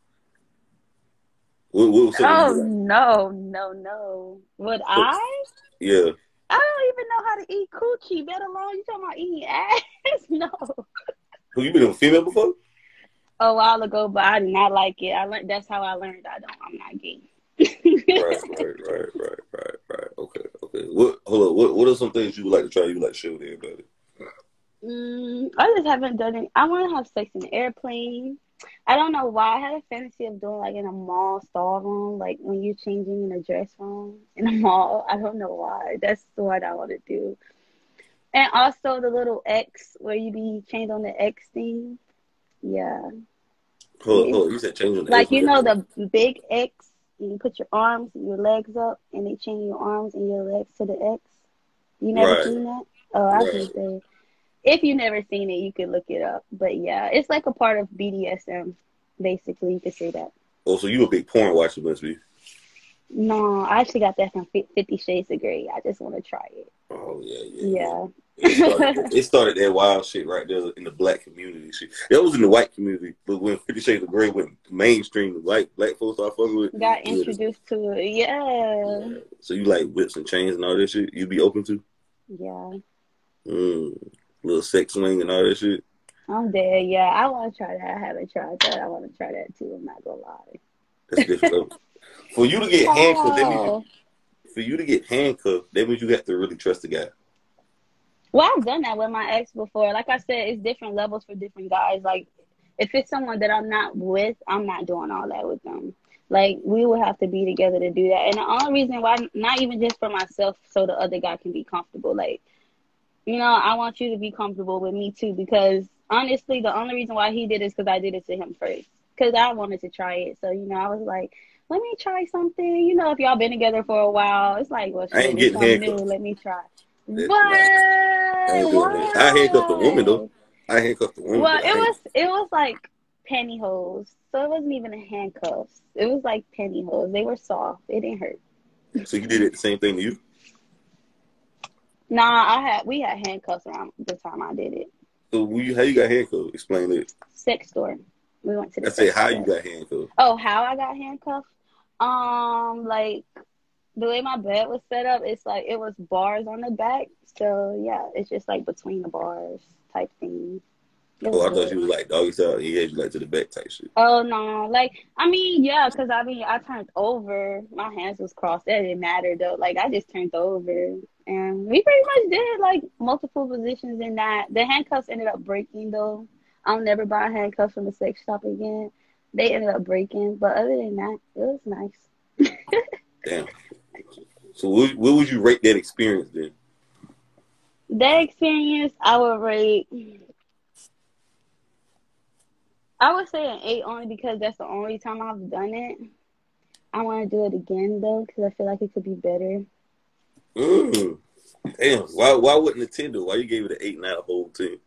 What was something you Oh would like? no, no, no. Would So, I? yeah. I don't even know how to eat coochie, let alone you talking about eating ass. No. Who you been with a female before? A while ago, but I did not like it. I learned that's how I learned I'm not gay. Right. Okay. What? Hold on. What are some things you would like to try? You would like to share with everybody? I just haven't done it. I want to have sex in an airplane. I don't know why. I had a fantasy of doing like in a mall stall room, like when you're changing in a dress room in a mall. I don't know why. That's what I want to do. And also the little X where you be chained on the X thing. Yeah. It's Hold on. You said change on the X. like What that mean? the big X. And you put your arms and your legs up, and they chain your arms and your legs to the X. You never Right. seen that? Oh, I was gonna Right. say. If you never seen it, you could look it up. But yeah, it's like a part of BDSM, basically. You could say that. Oh, so you a big porn watcher, must be. No, I actually got that from 50 Shades of Grey. I just want to try it. Oh yeah. Yeah. It started that wild shit right there in the black community. Shit. That was in the white community, but when 50 Shades of Grey went mainstream, the black folks started fucking with. Got Yeah, introduced to it. Yeah. yeah. So you like whips and chains and all that shit? You be open to? Yeah. Little sex swing and all that shit. I'm dead. Yeah, I want to try that. I haven't tried that. I want to try that too. I'm not gonna That's different level. For you to get handcuffed, that means Wow. for you to get handcuffed, that means you have to really trust the guy. Well, I've done that with my ex before. Like I said, it's different levels for different guys. Like, if it's someone that I'm not with, I'm not doing all that with them. Like, we would have to be together to do that. And the only reason why, not even just for myself, so the other guy can be comfortable. Like, I want you to be comfortable with me too. Because honestly, the only reason why he did it is because I did it to him first. Because I wanted to try it. So, I was like, let me try something. If y'all been together for a while, it's like, well, I shit, ain't it's getting something new. handcuffed. Let me try. Nah, I What? ain't doing that. I handcuffed the woman though. Why? I handcuffed the woman, Well, but it I ain't. was it was like pantyhose, so it wasn't even a handcuffs. It was like pantyhose. They were soft. It didn't hurt. So you did it the same thing to you? Nah, we had handcuffs around the time I did it. So how you got handcuffed? Explain it. Sex store. We went to the I said sex how you store. got handcuffed. Oh, how I got handcuffed? Like the way my bed was set up, it's like it was bars on the back. So yeah, it's just like between the bars type thing. It was Oh, I thought good. you was like doggy style. He had you like to the back type shit. Oh no, like I mean, yeah, because I turned over. My hands was crossed. That didn't matter though. Like I just turned over, and we pretty much did like multiple positions in that. The handcuffs ended up breaking though. I'll never buy handcuffs from the sex shop again. They ended up breaking, but other than that, it was nice. Damn. So what would you rate that experience then? That experience, I would rate. I would say an 8 only because that's the only time I've done it. I want to do it again though because I feel like it could be better. Mm. Damn. Why wouldn't it 10 though? Why you gave it an 8, not a whole 10?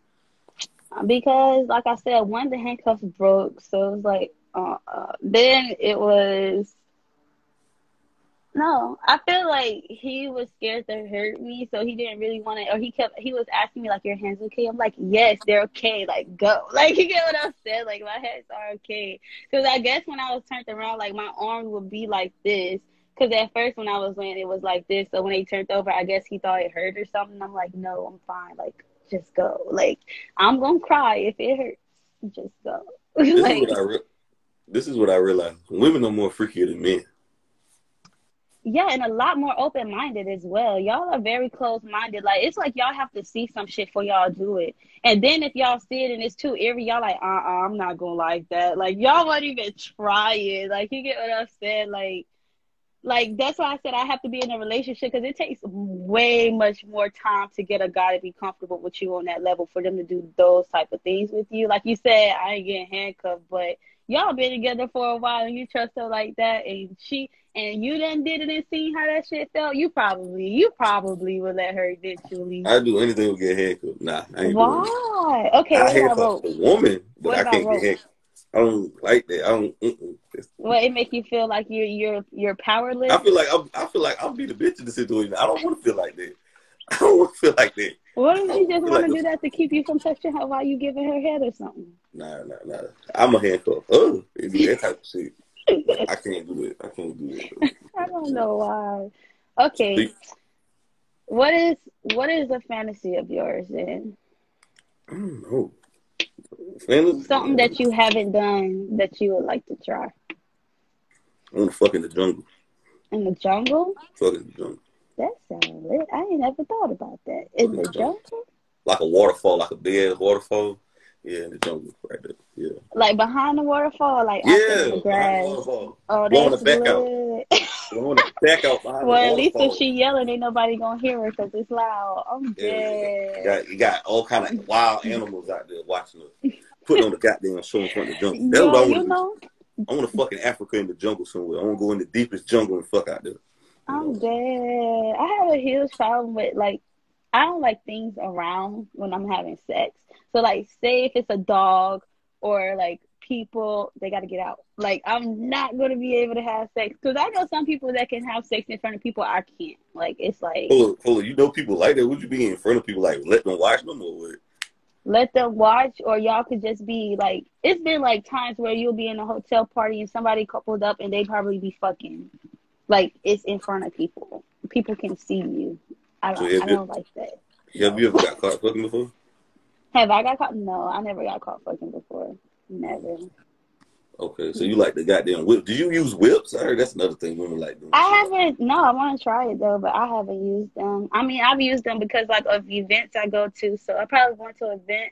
Because, like I said, one, the handcuffs broke, so it was like, then it was, no, I feel like he was scared to hurt me, so he didn't really want to, or he was asking me, like, your hands okay? I'm like, yes, they're okay, like, go. Like, you get what I'm saying? Like, my hands are okay. Because I guess when I was turned around, like, my arm would be like this. Because at first, when I was laying, it was like this. So when they turned over, I guess he thought it hurt or something. I'm like, no, I'm fine. Like, just go. Like, I'm going to cry if it hurts. Just go. This is Like, what this is what I realized. Women are more freakier than men. yeah, and a lot more open minded as well. Y'all are very close minded. Like it's like y'all have to see some shit for y'all do it. And then if y'all see it and it's too eerie, y'all like, I'm not gonna like that. Like y'all won't even try it. Like you get what I'm saying? Like that's why I said I have to be in a relationship because it takes way much more time to get a guy to be comfortable with you on that level for them to do those type of things with you. Like you said, I ain't getting handcuffed, but y'all been together for a while and you trust her like that, and you done did it and seen how that shit felt. You probably would let her eventually. I do anything to get handcuffed. Nah, I ain't doing it. Why? Okay, I what about handcuff rope? a woman, but What I about can't get rope? handcuffed. I don't like that. I don't. Well, it make you feel like you're powerless. I feel like I'll be the bitch in the situation. I don't want to feel like that. I don't want to feel like that. What I if she don't just feel want like to do this. that to keep you from touching her while you giving her head or something? Nah. I'm a handcuff. Oh, they do that type of shit. But I can't do it. I can't do it. I don't know why. Okay, See, what is a fantasy of yours then? I don't know. Fellas, Something that you haven't done that you would like to try I want to fuck in the jungle. in the jungle? Fuck in the jungle. That sounds lit. I ain't never thought about that. Fuck In in the the jungle. jungle? Like a waterfall, like a big ass waterfall. Yeah, in the jungle, right there. Yeah. Like behind the waterfall, like out there in the Yeah, behind the grass. waterfall. Oh, Blowing the that's back out. lit. Blowing the back out behind the Well, at least if waterfall. she yelling, ain't nobody gonna hear her because it's loud. I'm Yeah, yeah. dead. You got all kind of wild animals out there watching us. Putting on the goddamn show in front of the jungle. That's what Yo, I want to do. I want to know, fuck in Africa in the jungle somewhere. I want to go in the deepest jungle and fuck out there. You know? I'm dead. I have a huge problem with like I don't like things around when I'm having sex. So like say if it's a dog or like people, they gotta get out. Like I'm not gonna be able to have sex. Because I know some people that can have sex in front of people I can't. Like it's like Hold on. You know people like that. Would you be in front of people like let them watch them or what? let them watch or y'all could just be like it's been like times where you'll be in a hotel party and somebody coupled up and they probably be fucking. Like it's in front of people. People can see you. So I don't like that. have you ever got caught fucking before? Have I got caught? No, I never got caught fucking before. Never. Okay, so you like the goddamn whip. Did you use whips? I heard that's another thing women like doing. I haven't. No, I want to try it though, but I haven't used them. I mean, I've used them because like of events I go to. So I probably went to an event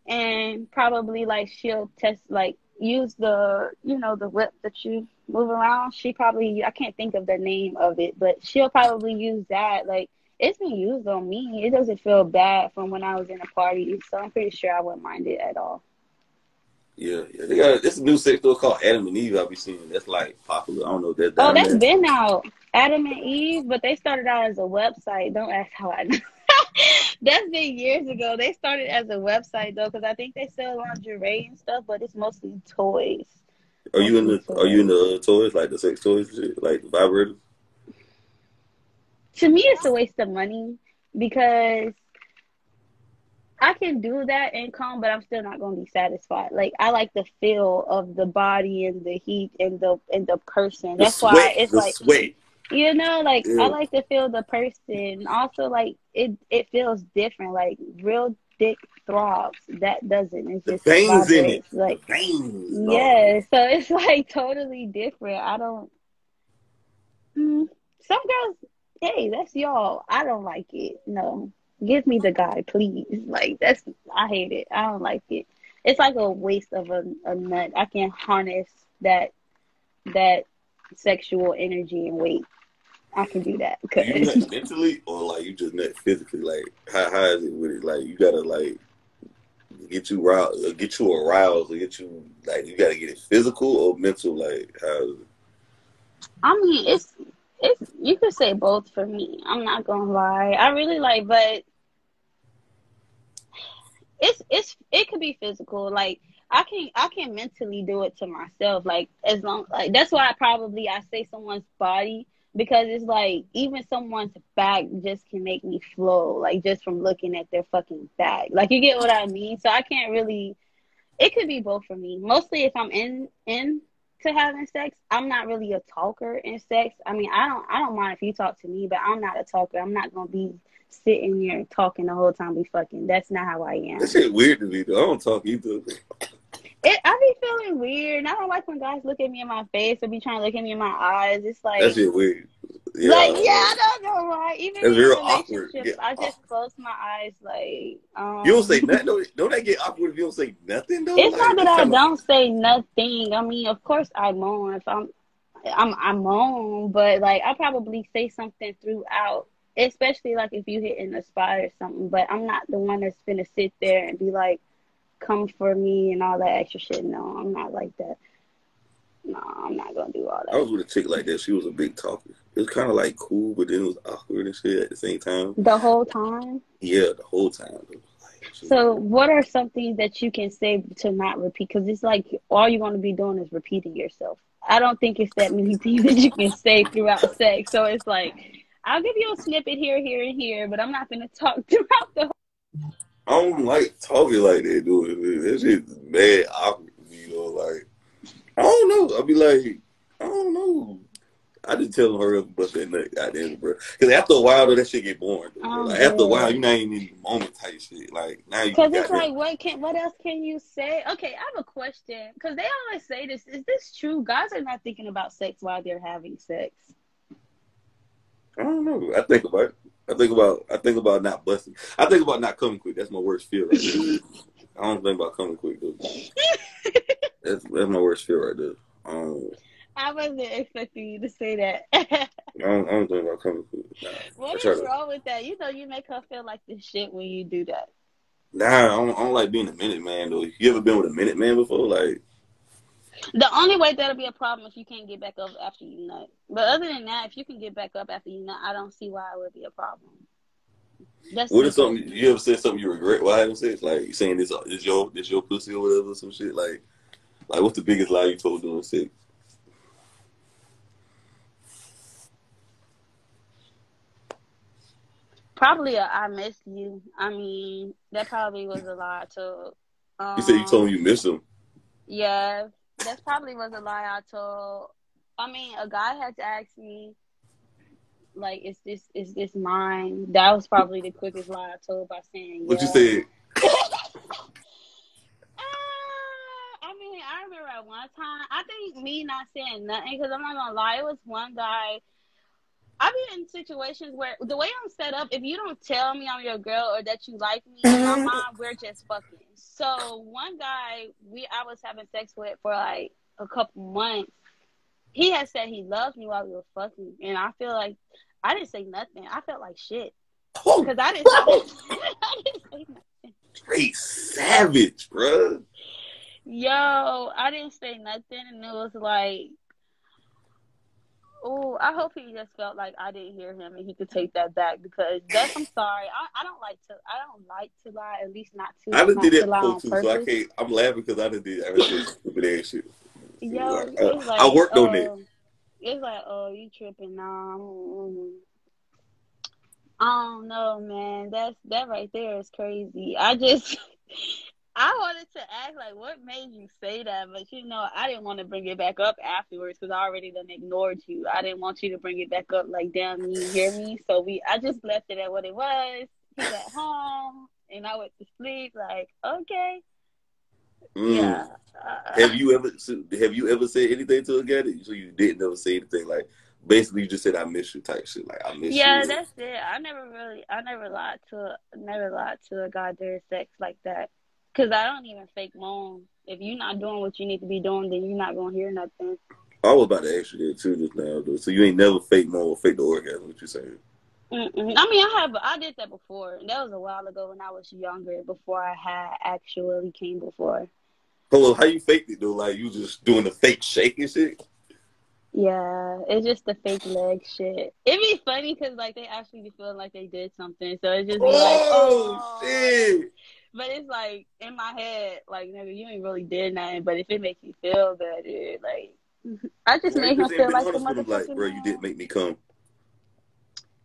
and probably like she'll test like use the the whip that you move around. She probably I can't think of the name of it, but she'll probably use that. Like it's been used on me. It doesn't feel bad from when I was in a party, so I'm pretty sure I wouldn't mind it at all. Yeah. They got this new sex store called Adam and Eve. I'll be seeing that's like popular. I don't know if that's Oh, down that's there. been out. Adam and Eve, but they started out as a website. Don't ask how I know. That's been years ago. They started as a website though, because I think they sell lingerie and stuff, but it's mostly toys. Are you in Mostly toys. the toys like the sex toys and shit, like the vibrators? To me, it's a waste of money because I can do that and come, but I'm still not going to be satisfied. Like I like the feel of the body and the heat and the person. The That's why sweat, it's the like sweat. like I Yeah. like to feel the person. Also, like it feels different. Like real dick throbs. That doesn't. It The just veins in it. vibrates. The Like veins. No. yeah. So it's like totally different. I don't. Some girls, hey, that's y'all. I don't like it. No, give me the guy, please. Like I hate it. I don't like it. It's like a waste of a nut. I can harness that sexual energy and weight. I can do that Do you because nut mentally or like you just nut physically? Like how is it with it? Like you gotta like get you aroused, or get you like you gotta get it physical or mental. Like how is it? I mean it's you could say both for me. I'm not gonna lie. I really like, but it could be physical. Like I can mentally do it to myself. Like as long like that's why I say someone's body because it's like even someone's back just can make me flow. Like just from looking at their fucking back. Like you get what I mean? So I can't really. It could be both for me. Mostly if I'm in to having sex, I'm not really a talker in sex. I mean, I don't mind if you talk to me, but I'm not a talker. I'm not gonna be sitting here talking the whole time we fucking. That's not how I That am. shit weird to me though. I don't talk either. I be feeling weird. And I don't like when guys look at me in my face or be trying to look at me in my eyes. It's That like shit weird. like Yeah, yeah, I don't know why. Even that's in real awkward. relationships, Yeah. I just close my eyes like You don't say nothing. Don't that get awkward if you don't say nothing though? It's not Like that that's I kind of. don't say nothing. I mean, of course I moan if I moan, but like I probably say something throughout, especially like if you hitting a spot or something. But I'm not the one that's gonna sit there and be like, "Come for me" and all that extra shit. No, I'm not like that. No, I'm not gonna do all I that. was with a chick like that. She was a big talker. It was kind of like cool, but then it was awkward and shit at the same time. The whole time. Yeah, the whole time. It was like, So, what are some things that you can say to not repeat? Because it's like all you're going to be doing is repeating yourself. I don't think it's that many things that you can say throughout sex. So it's like I'll give you a snippet here, here, and here, but I'm not going to talk throughout the whole. I don't like talking like that, dude. That shit's mad awkward to me, like, I don't know. I'll be like, I don't know. I just tell them hurry up and bust that nut, goddamn, bro. Because after a while, though, that shit get boring, though, bro. I'm Like, after a while, good. you're not even in the moment type shit. Like, now you Because it's got that. like, what else can you say? Okay, I have a question. Because they always say this. Is this true? Guys are not thinking about sex while they're having sex. I don't know. I think about it. I think about not busting. I think about not coming quick. That's my worst fear right there. I don't think about coming quick, though. That's my worst fear right there. I wasn't expecting you to say that. I don't think about coming quick. Nah, What I try is to. wrong with that? You know, you make her feel like this shit when you do that. Nah, I don't like being a minute man though. You ever been with a minute man before? Like, The only way that'll be a problem if you can't get back up after you nut. But other than that, if you can get back up after you nut, I don't see why it would be a problem. That's what me is something personally. you ever said something you regret while having sex? Like you saying this your pussy or whatever, some shit. Like what's the biggest lie you told during sex? Probably I missed you. I mean, that probably was a lie too. You said you told him you miss him. Yeah, that probably was a lie I told. I mean, a guy had to ask me Like, it's this mine. That was probably the quickest lie I told by saying What you yeah. said? I mean, I remember at one time, I think me not saying nothing, because I'm not gonna lie, it was one guy. I be in situations where the way I'm set up, if you don't tell me I'm your girl or that you like me, in my mind, we're just fucking. So one guy I was having sex with for like a couple months, he had said he loved me while we were fucking, and I feel like I didn't say nothing. I felt like shit Oh, because I didn't say nothing. I didn't say nothing. straight savage, bro. Yo, I didn't say nothing, and it was like, oh, I hope he just felt like I didn't hear him and he could take that back, because I'm sorry. I don't like to lie, at least I done not did to that lie before on too, so I purpose. can't. I'm laughing because I done did. I done said some stupid ass shit. Yo, I worked on that. it's like, oh, you tripping now. I don't know, man. That right there is crazy. I wanted to ask, like, what made you say that? But, I didn't want to bring it back up afterwards because I already done ignored you. I didn't want you to bring it back up like, damn, you hear me? So I just left it at what it was. He went home, and I went to sleep, like, okay. Mm. Yeah. Have you ever said anything to a guy that so you didn't ever say anything, like basically you just said I miss you type shit, like I miss Yeah, you? that's it. I never lied to a guy during sex like that. Because I don't even fake moan. If you're not doing what you need to be doing, then you're not going to hear nothing. I was about to ask you that too just now, though. So you ain't never fake more or fake the orgasm? What you saying? Mm-mm. I mean, I did that before. That was a while ago when I was younger, before I had actually came before. Hold on, how you faked it though? Like you just doing the fake shake and shit? Yeah, it's just the fake leg shit. It'd be funny because, like, they actually be feeling like they did something. So it just be like, Oh oh, shit! but it's like, in my head, like, nigga, you ain't really did nothing. But if it makes you feel better, like, I just Why you made him just ain't feel been like the honest with him? Like, motherfucking bro, you didn't man. make me come.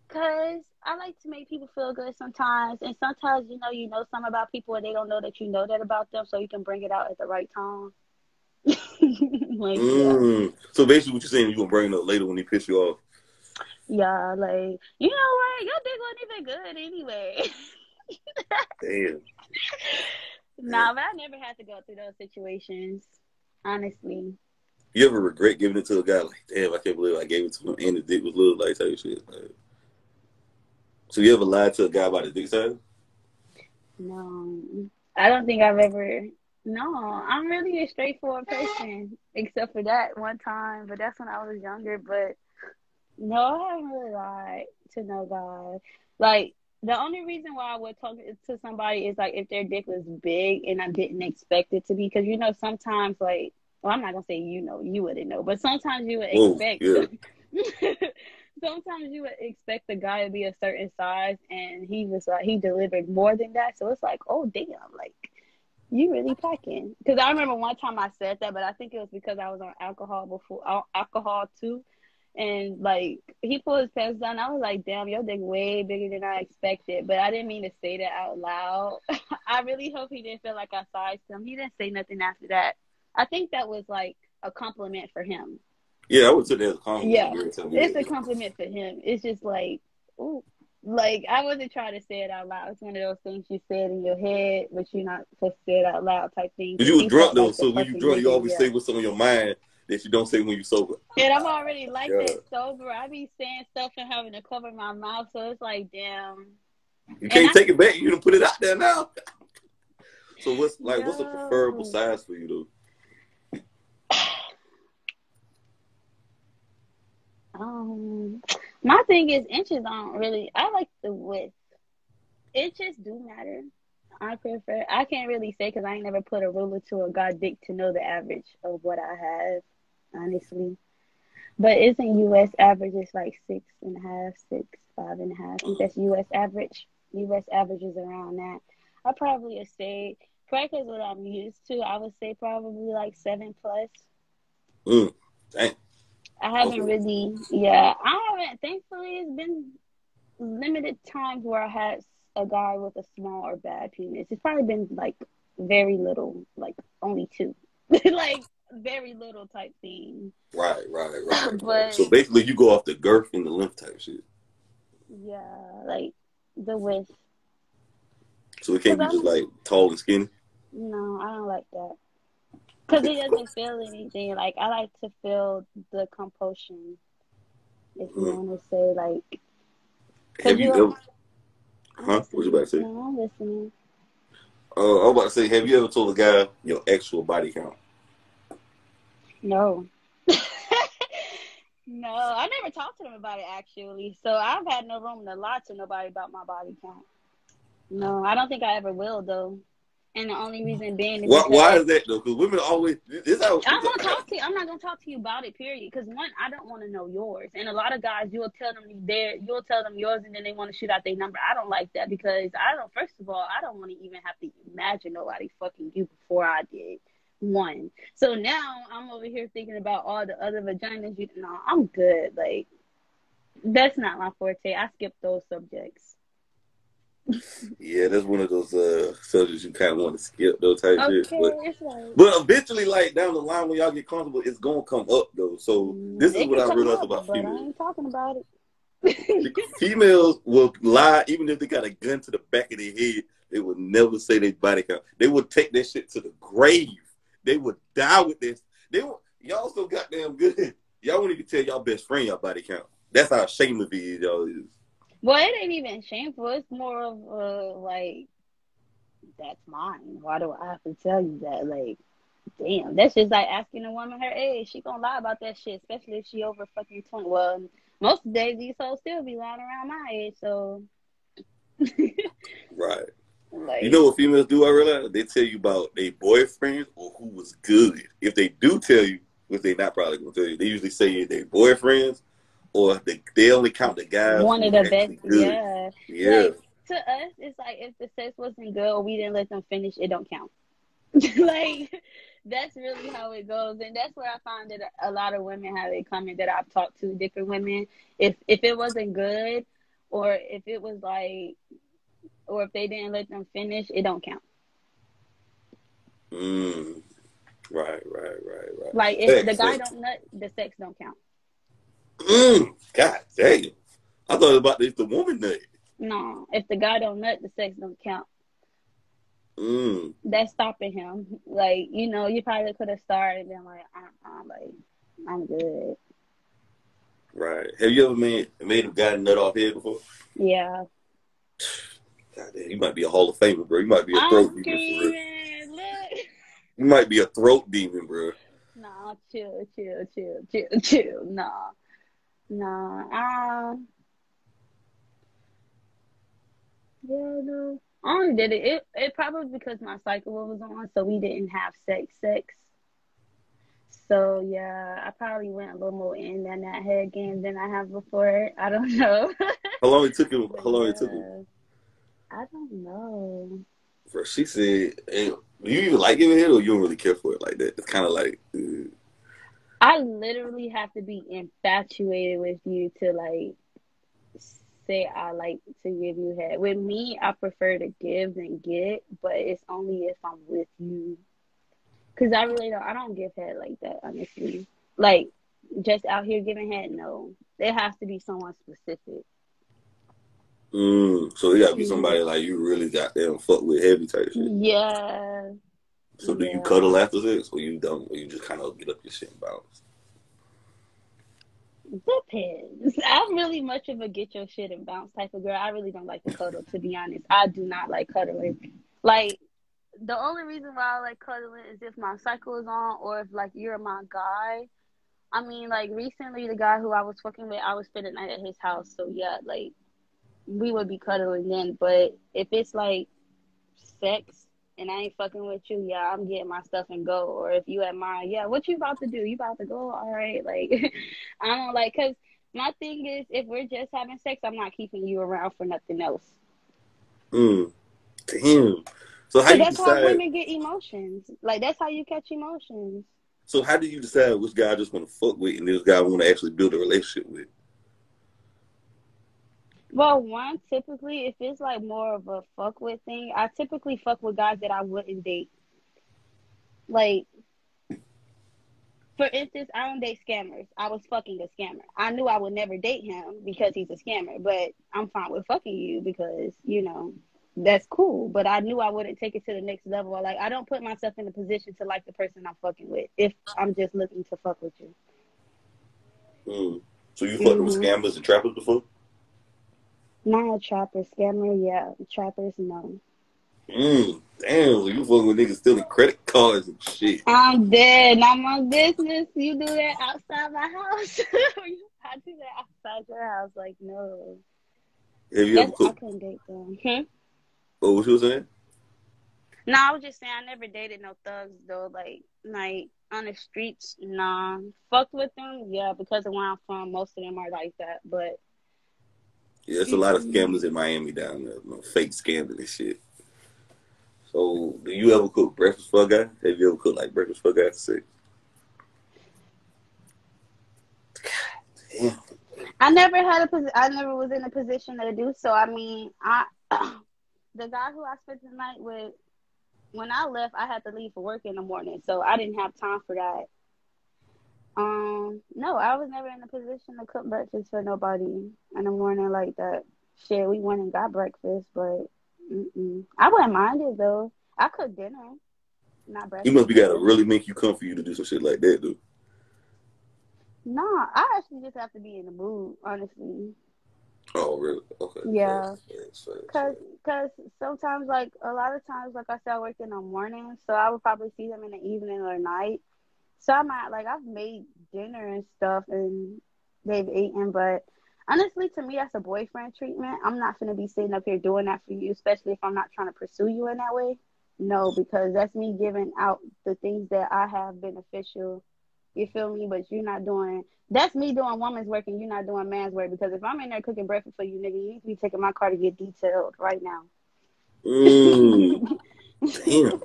Cause I like to make people feel good sometimes, and sometimes you know something about people and they don't know that you know that about them, so you can bring it out at the right time. Like, yeah, So basically, what you're saying, you gonna bring it up later when he piss you off? yeah, like, you know what, your dick wasn't even good anyway. Damn. Damn. Nah, but I never had to go through those situations, honestly. You ever regret giving it to a guy? Like, damn, I can't believe I gave it to him and the dick was little, like type shit. Like, so you ever lied to a guy about the dick size? No, I don't think I've ever. No, I'm really a straightforward person, except for that one time, but that's when I was younger. But no, I haven't really lied to no guy. Like, the only reason why I would talk to somebody is like if their dick was big and I didn't expect it to be, because sometimes, like, well, I'm not gonna say you wouldn't know, but sometimes you would Whoa, expect. yeah. Sometimes you would expect the guy to be a certain size, and he delivered more than that. So it's like, oh damn, like, you really packing. Because I remember one time I said that, but I think it was because I was on alcohol too. And, like, he pulled his pants down. I was like, damn, your dick way bigger than I expected. But I didn't mean to say that out loud. I really hope he didn't feel like I sized him. He didn't say nothing after that. I think that was, like, a compliment for him. Yeah, I would say that's a compliment. Yeah, You ever tell me it's a that? compliment for him. It's just like, ooh. Like, I wasn't trying to say it out loud. It's one of those things you said in your head, but you're not supposed to say it out loud type thing. Because Because you was he drunk felt though, like the so when you perfect drunk, you nigga, always yeah. say what's on your mind that you don't say when you sober. And I'm already like Yeah. that sober. I be saying stuff and having to cover my mouth, so it's like, damn. You And can't take it back. You done put it out there now. So what's a preferable yo, size for you though? my thing is, inches aren't really. I like the width. Inches do matter. I can't really say because I ain't never put a ruler to a god dick to know the average of what I have, honestly. But isn't U.S. average is like 6.5, 5.5? I think that's U.S. average. U.S. average is around that. I probably would say, probably because what I'm used to, I would say probably like 7 plus. Dang. I haven't Okay. really, yeah, I haven't. Thankfully, it's been limited times where I had a guy with a small or bad penis. It's probably been like very little, like only 2, like very little type thing. Right. But So basically, you go off the girth and the length type shit. Yeah, like the width. So it Cause can't be just I'm like tall and skinny. no, I don't like that. Cause it doesn't feel anything. Like I like to feel the compulsion. If you Mm. want to say like, cause Have you you, ever? I'm Huh? What you listening. about to say? No, I'm listening. I was about to say, have you ever told a guy your actual body count? No. No, I never talked to them about it actually. So I've had no room to lie to nobody about my body count. No, I don't think I ever will though. And the only reason being is Why because is that though? Because women always this how I won't talk to you. I'm not gonna talk to you about it, period. Because one, I don't want to know yours, and a lot of guys, you'll tell them yours, and then they want to shoot out their number. I don't like that because I don't. First of all, I don't want to even have to imagine nobody fucking you before I did. One. So now I'm over here thinking about all the other vaginas. No, I'm good. Like that's not my forte. I skip those subjects. Yeah, that's one of those subjects you kind of want to skip those type shit. Okay, it's like But eventually, like down the line when y'all get comfortable, it's gonna come up though. So this is it what can I come realized up, about but I females. ain't talking about it. Females will lie even if they got a gun to the back of their head. They will never say their body count. They will take that shit to the grave. They would die with this. Y'all so goddamn good. Y'all won't even tell y'all best friend y'all body count. That's how shameless y'all is. Well, it ain't even shameful. It's more of like that's mine. Why do I have to tell you that? Like, damn, that's just like asking a woman her age. She gonna lie about that shit, especially if she over fucking 20. Well, most of the days these hoes still be lying around my age. So, Right. You like, know what females do, I realize? They tell you about their boyfriends or who was good. If they do tell you, which they not probably going to tell you, they usually say their boyfriends or they only count the guys one who of was the best, actually good. yeah. Yeah. Like to us, it's like if the sex wasn't good or we didn't let them finish, it don't count. Like that's really how it goes, and that's where I find that a lot of women have it coming that I've talked to different women. If it wasn't good, or if it was like, or if they didn't let them finish, it don't count. Mm. Right. Like if the Facts, guy facts. don't nut, the sex don't count. God damn. I thought about this the woman nut. No, if the guy don't nut, the sex don't count. Mm. That's stopping him. Like you probably could have started and been like, like I'm good. Right. Have you ever made a guy nut off head before? Yeah, God damn, you might be a Hall of Famer, bro. You might be a I'm throat demon for real. screaming. Look. You might be a throat demon, bro. Nah, chill. Nah. Yeah, no. I only did it. It probably because my cycle was on, so we didn't have sex. So yeah, I probably went a little more in than that head game than I have before. I don't know. How long it took him? But How long it took him? yeah, I don't know. For she said, hey, "Do you even like giving head, or you don't really care for it like that?" It's kind of like, I literally have to be infatuated with you to like say I like to give you head. With me, I prefer to give than get, but it's only if I'm with you. Cause I don't give head like that, honestly. Like just out here giving head, no. There has to be someone specific. so it gotta be Mhm. somebody like you really got them fuck with heavy type shit. Yeah, So do you yeah. cuddle after sex, or you don't? Or you just kind of get up your shit and bounce? Depends. I'm really much of a get your shit and bounce type of girl. I really don't like to cuddle, to be honest. I do not like cuddling. Like the only reason why I like cuddling is if my cycle is on or if like you're my guy. I mean, like recently the guy who I was fucking with, I was spending the night at his house. So yeah, like we would be cuddling then. But if it's like sex and I ain't fucking with you, yeah, I'm getting my stuff and go. Or if you at mine, yeah, what you about to do? You about to go? All right. Like, I don't like, cause my thing is, if we're just having sex, I'm not keeping you around for nothing else. Mm, damn. So how Cause you that's how decide? women get emotions. Like that's how you catch emotions. So how do you decide which guy I just want to fuck with and this guy I want to actually build a relationship with? Well, one typically, if it's like more of a fuck with thing, I typically fuck with guys that I wouldn't date. Like For instance, I don't date scammers. I was fucking a scammer. I knew I would never date him because he's a scammer, but I'm fine with fucking you because, you know, that's cool. But I knew I wouldn't take it to the next level. Like, I don't put myself in a position to like the person I'm fucking with if I'm just looking to fuck with you. So you fucked with scammers and trappers before? Not a trapper. Scammer, yeah. Trappers, no. Damn, you fucking with niggas stealing credit cards and shit. I'm dead. Not my business. You do that outside my house. I do that outside your house. Like, no. Have you ever I cooked? couldn't date them. Oh, what you was saying? No, I was just saying I never dated no thugs though. Like on the streets, nah. Fucked with them, yeah, because of where I'm from, most of them are like that. But Yeah, there's a lot of scammers in Miami down there. Fake scamming and shit. So, do you ever cook breakfast for a guy? Have you ever cooked like breakfast for a guy? Sick. God damn. I never had I never was in a position to do so. I mean, the guy who I spent the night with, when I left, I had to leave for work in the morning, so I didn't have time for that. No, I was never in a position to cook breakfast for nobody in the morning like that. Shit, we went and got breakfast, but I wouldn't mind it though. I cook dinner, not You breakfast. must be gotta really make you come for you to do some shit like that, dude. No, I actually just have to be in the mood, honestly. Oh, really? Okay. Yeah. Fair. Cause sometimes, like, a lot of times, like I said, I work in the morning, so I would probably see them in the evening or night. So I might, like, I've made dinner and stuff and they've eaten, but honestly, to me, that's a boyfriend treatment. I'm not going to be sitting up here doing that for you, especially if I'm not trying to pursue you in that way. No, because that's me giving out the things that I have beneficial. You feel me? But you're not doing, that's me doing woman's work and you're not doing man's work. Because if I'm in there cooking breakfast for you, nigga, you need to be taking my car to get detailed right now. Damn.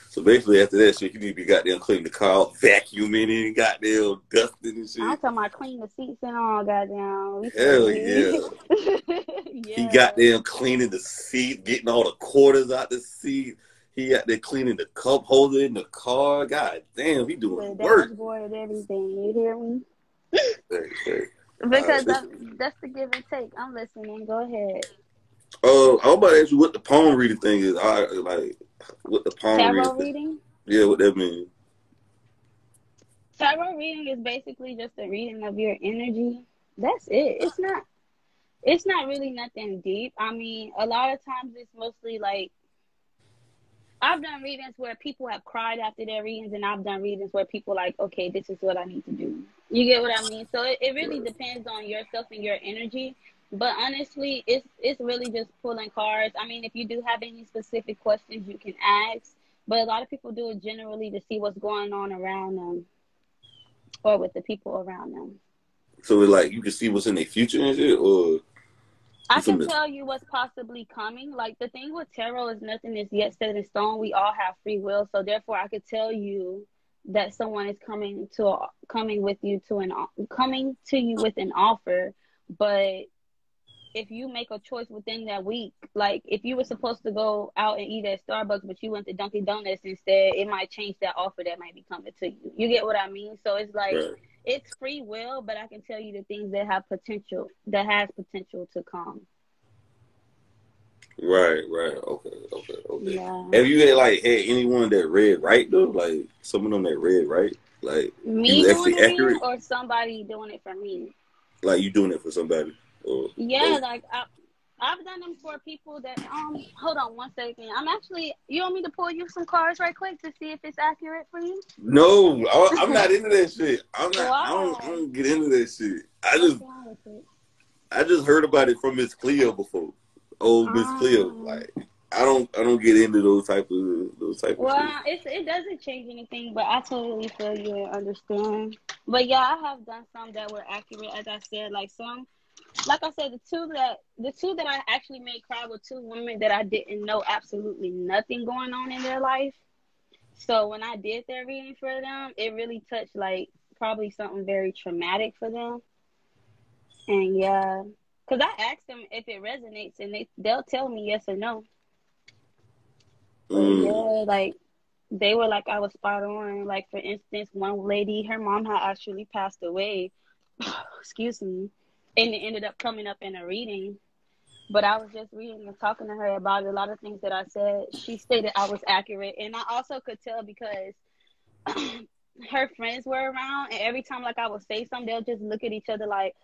So basically, after that shit, you need to be goddamn cleaning the car, vacuuming and goddamn dusting and shit. I'm talking about clean the seats and all, goddamn. Hell yeah. Yeah. He goddamn cleaning the seat, getting all the quarters out the seat. He out there cleaning the cup holder in the car. God damn, he doing The work. dashboard and everything. You hear me? Hey. Because that's the give and take. I'm listening. Go ahead. I'm about to ask you what the palm reading thing is. Like what the palm reading Tarot thing. reading? Yeah, what that means. Tarot reading is basically just a reading of your energy. That's it. It's not really nothing deep. I mean, a lot of times it's mostly like I've done readings where people have cried after their readings, and I've done readings where people like, okay, this is what I need to do. You get what I mean? So it really depends on yourself and your energy. But honestly, it's really just pulling cards. I mean, if you do have any specific questions, you can ask. But a lot of people do it generally to see what's going on around them or with the people around them. So it's like you can see what's in their future and shit, or I can tell you what's possibly coming. Like the thing with tarot is nothing is yet set in stone. We all have free will, so therefore I could tell you that someone is coming to you with an offer. But if you make a choice within that week, like if you were supposed to go out and eat at Starbucks, but you went to Dunkin' Donuts instead, it might change that offer that might be coming to you. You get what I mean? So it's like it's free will, but I can tell you the things that has potential to come. Right. Okay. Yeah. Have you had anyone that read right though? Like some of them that read right? Like he Me was doing actually the reading accurate? or somebody doing it for me? Like you doing it for somebody? Or Yeah, both? like I've done them for people that hold on one second. I'm actually you want me to pull you some cards right quick to see if it's accurate for you? No, I'm not into that shit. I'm not. I Why? don't get into that shit. What's wrong with it? I just heard about it from Miss Cleo before. Oh, Miss Cleo. Like I don't get into those type of shit. Well, it doesn't change anything, but I totally feel you and understand. But yeah, I have done some that were accurate, as I said. Like I said, the two that I actually made cry were two women that I didn't know absolutely nothing going on in their life. So when I did their reading for them, it really touched like probably something very traumatic for them. And yeah, because I asked them if it resonates, and they'll tell me yes or no. But yeah, like They were like I was spot on. Like for instance, one lady, her mom had actually passed away. Excuse me, and it ended up coming up in a reading. But I was just reading and talking to her about it. A lot of things that I said, she stated I was accurate, and I also could tell because her friends were around, and every time like I would say something, they'll just look at each other like.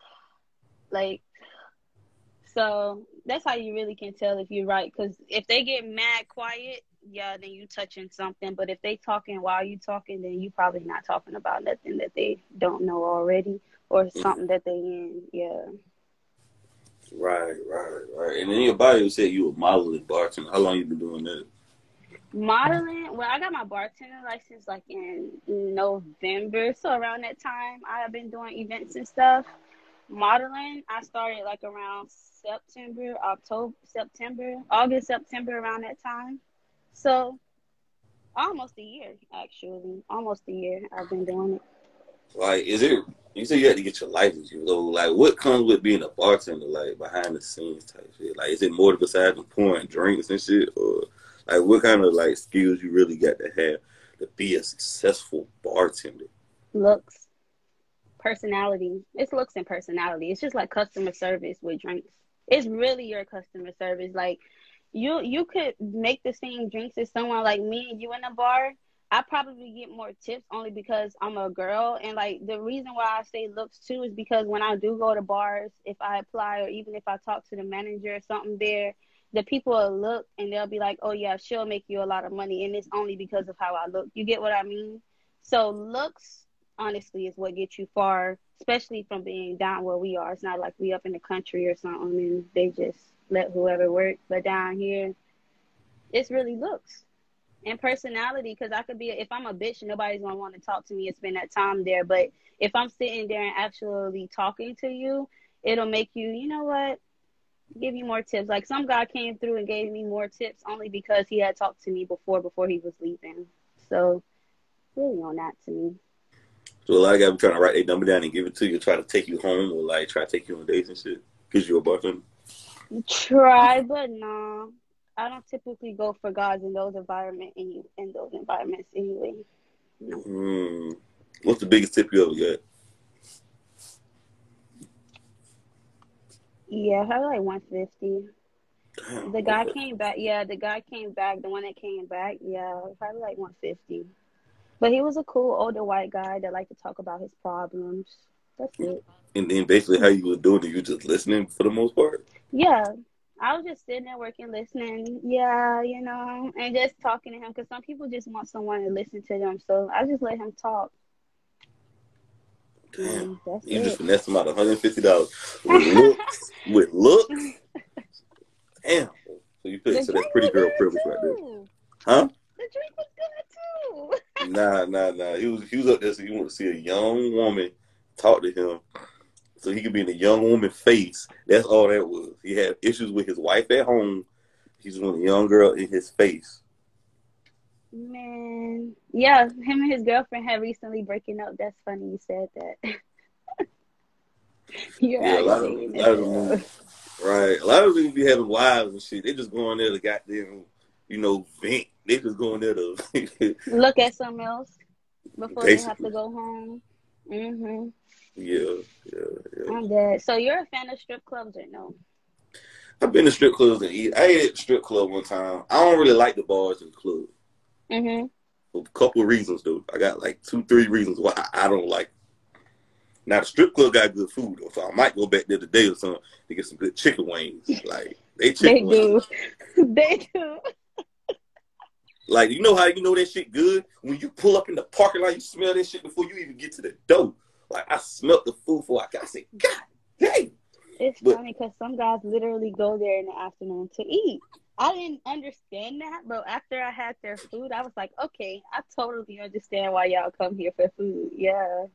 So that's how you really can tell if you're right. Because if they get mad quiet, yeah, then you touching something. But if they talking while you talking, then you probably not talking about nothing that they don't know already or something that they in. Yeah. Right, right, right. And then your bio said you were modeling bartender. How long you been doing that? Modeling, well, I got my bartender license like in November. So around that time, I have been doing events and stuff. Modeling, I started like around August, September, around that time. So almost a year, actually. Almost a year I've been doing it. Like, is it? You said you had to get your license. You know, like, what comes with being a bartender? Like, behind the scenes type shit. Like, is it more besides than pouring drinks and shit, or like, what kind of like skills you really got to have to be a successful bartender? Looks, personality. It's looks and personality. It's just like customer service with drinks. It's really your customer service. Like you could make the same drinks as someone like me and you in a bar. I probably get more tips only because I'm a girl. And like the reason why I say looks too is because when I do go to bars, if I apply or even if I talk to the manager or something there, the people will look and they'll be like, oh yeah, she'll make you a lot of money. And it's only because of how I look. You get what I mean? So looks honestly is what gets you far, especially from being down where we are. It's not like we up in the country or something and they just let whoever work. But down here, it's really looks and personality. Because I could be, if I'm a bitch, nobody's gonna want to talk to me and spend that time there. But if I'm sitting there and actually talking to you, it'll make you, you know what, give you more tips. Like some guy came through and gave me more tips only because he had talked to me before he was leaving. So really on that to me. So a lot of guys be trying to write their number down and give it to you, try to take you home, or like try to take you on dates and shit, because you're a bartender. Try, but no. I don't typically go for guys in those environments anyway. No. What's the biggest tip you ever got? Yeah, probably like 150. Damn, The guy okay. came back. Yeah, the guy came back. The one that came back. Yeah, probably like 150. But he was a cool older white guy that liked to talk about his problems. That's it. And then basically how you were doing it, you just listening for the most part? Yeah, I was just sitting there working, listening. Yeah, and just talking to him because some people just want someone to listen to them. So I just let him talk. Damn. That's You just it. finessed him out $150 with looks. With looks? Damn. The So drink that's pretty was girl good privilege right there. too. Huh? The drink was good too. Nah. He was up there so he wanted to see a young woman talk to him. So he could be in a young woman's face. That's all that was. He had issues with his wife at home. He just wanted a young girl in his face. Man, yeah, him and his girlfriend had recently breaking up. That's funny you said that. You're Yeah, aggravating a as lot of them, hell. right? A lot of them be having wives and shit. They just going there to goddamn, vent. They just going there to Look at something else before they have basically. to go home. Mhm. Yeah. I'm dead. So you're a fan of strip clubs or no? I've been to strip clubs and eat. I ate at the strip club one time. I don't really like the bars in the club. Mhm. For a couple of reasons, though. I got like 2, 3 reasons why I don't like it. Now, the strip club got good food, though, so I might go back there today or something to get some good chicken wings. Like, they They chicken wings. do. They do. Like, you know how you know that shit good? When you pull up in the parking lot, you smell that shit before you even get to the door. Like, I smelled the food before I said, God dang. It's But, funny because some guys literally go there in the afternoon to eat. I didn't understand that, but after I had their food, I was like, okay, I totally understand why y'all come here for food. Yeah.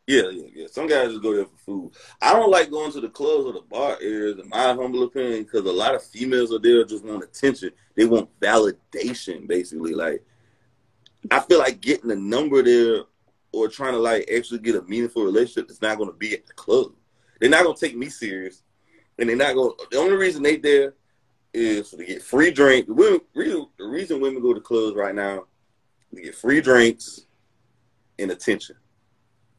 yeah. Some guys just go there for food. I don't like going to the clubs or the bar areas, in my humble opinion, because a lot of females are there just want attention. They want validation, basically. Like, I feel like getting a number there or trying to, like, actually get a meaningful relationship is not going to be at the club. They're not going to take me serious. And they're not going to, the only reason they there is to get free drink. The reason women go to clubs right now You get free drinks and attention.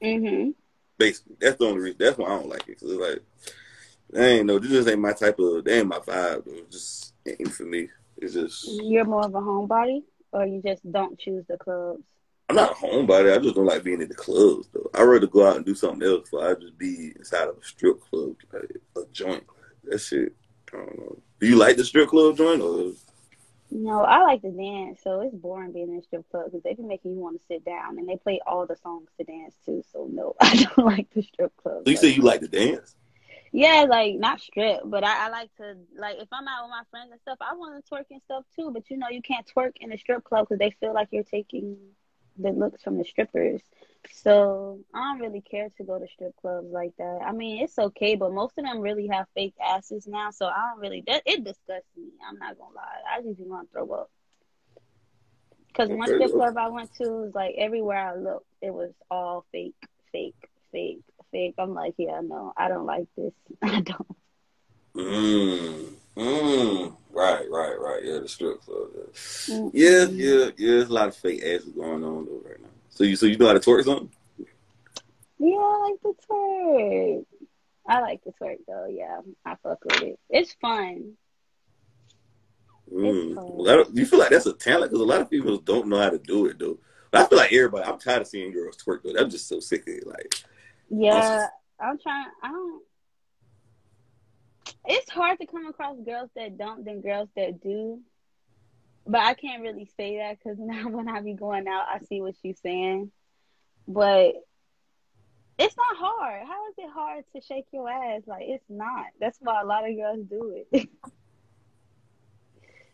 Mm-hmm. Basically, that's the only reason. That's why I don't like it. Cause it's like, this just ain't my type of. That ain't my vibe. It just ain't for me. It's just. You're more of a homebody, or you just don't choose the clubs? I'm not a homebody. I just don't like being in the clubs though. I'd rather go out and do something else. So I just be inside of a strip club, like a joint. That shit. I don't know. Do you like the strip club joint or? No, I like to dance, so it's boring being in a strip club because they be making you want to sit down, and they play all the songs to dance to. So no, I don't like the strip clubs So you say like you that. like to dance? Yeah, like not strip, but I like to like if I'm out with my friends and stuff, I want to twerk and stuff too. But you know, you can't twerk in a strip club because they feel like you're taking the looks from the strippers. So I don't really care to go to strip clubs like that. I mean, it's okay, but most of them really have fake asses now, so I don't really. It disgusts me. I'm not gonna lie. I just want to throw up. Because one Okay. strip club I went to was like everywhere I looked, it was all fake, fake, fake, fake. I'm like, yeah, no, I don't like this. I don't. Right. Yeah, the strip club. Yeah. Mm-mm. There's a lot of fake asses going on though right now. So you know how to twerk something? Yeah, I like the twerk. I like the twerk though. Yeah, I fuck with it. It's fun. It's fun. You feel like that's a talent because a lot of people don't know how to do it though. But I feel like everybody. I'm tired of seeing girls twerk though. I'm just so sick of it. Like, honestly. Yeah, I'm trying. I don't. It's hard to come across girls that don't than girls that do. But I can't really say that because now when I be going out, I see what she's saying. But it's not hard. How is it hard to shake your ass? Like it's not. That's why a lot of girls do it.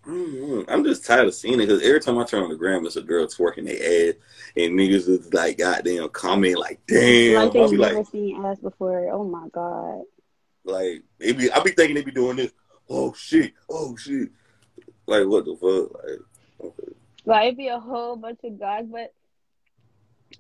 I'm just tired of seeing it because every time I turn on the gram, it's a girl twerking their ass, and niggas is like, goddamn, comment like, Like damn. they I'll be never like, seen ass before. Oh my god. I be thinking they be doing this. Oh shit. Like, what the fuck? Like, okay. Like it'd be a whole bunch of guys, but